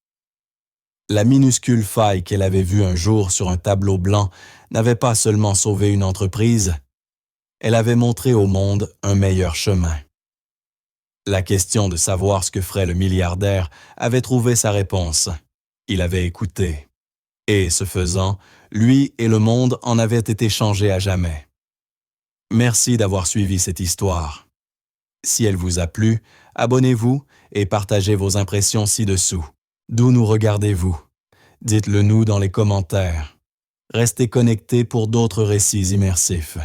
La minuscule faille qu'elle avait vue un jour sur un tableau blanc n'avait pas seulement sauvé une entreprise, elle avait montré au monde un meilleur chemin. La question de savoir ce que ferait le milliardaire avait trouvé sa réponse. Il avait écouté. Et, ce faisant, lui et le monde en avaient été changés à jamais. Merci d'avoir suivi cette histoire. Si elle vous a plu, abonnez-vous et partagez vos impressions ci-dessous. D'où nous regardez-vous? Dites-le nous dans les commentaires. Restez connectés pour d'autres récits immersifs.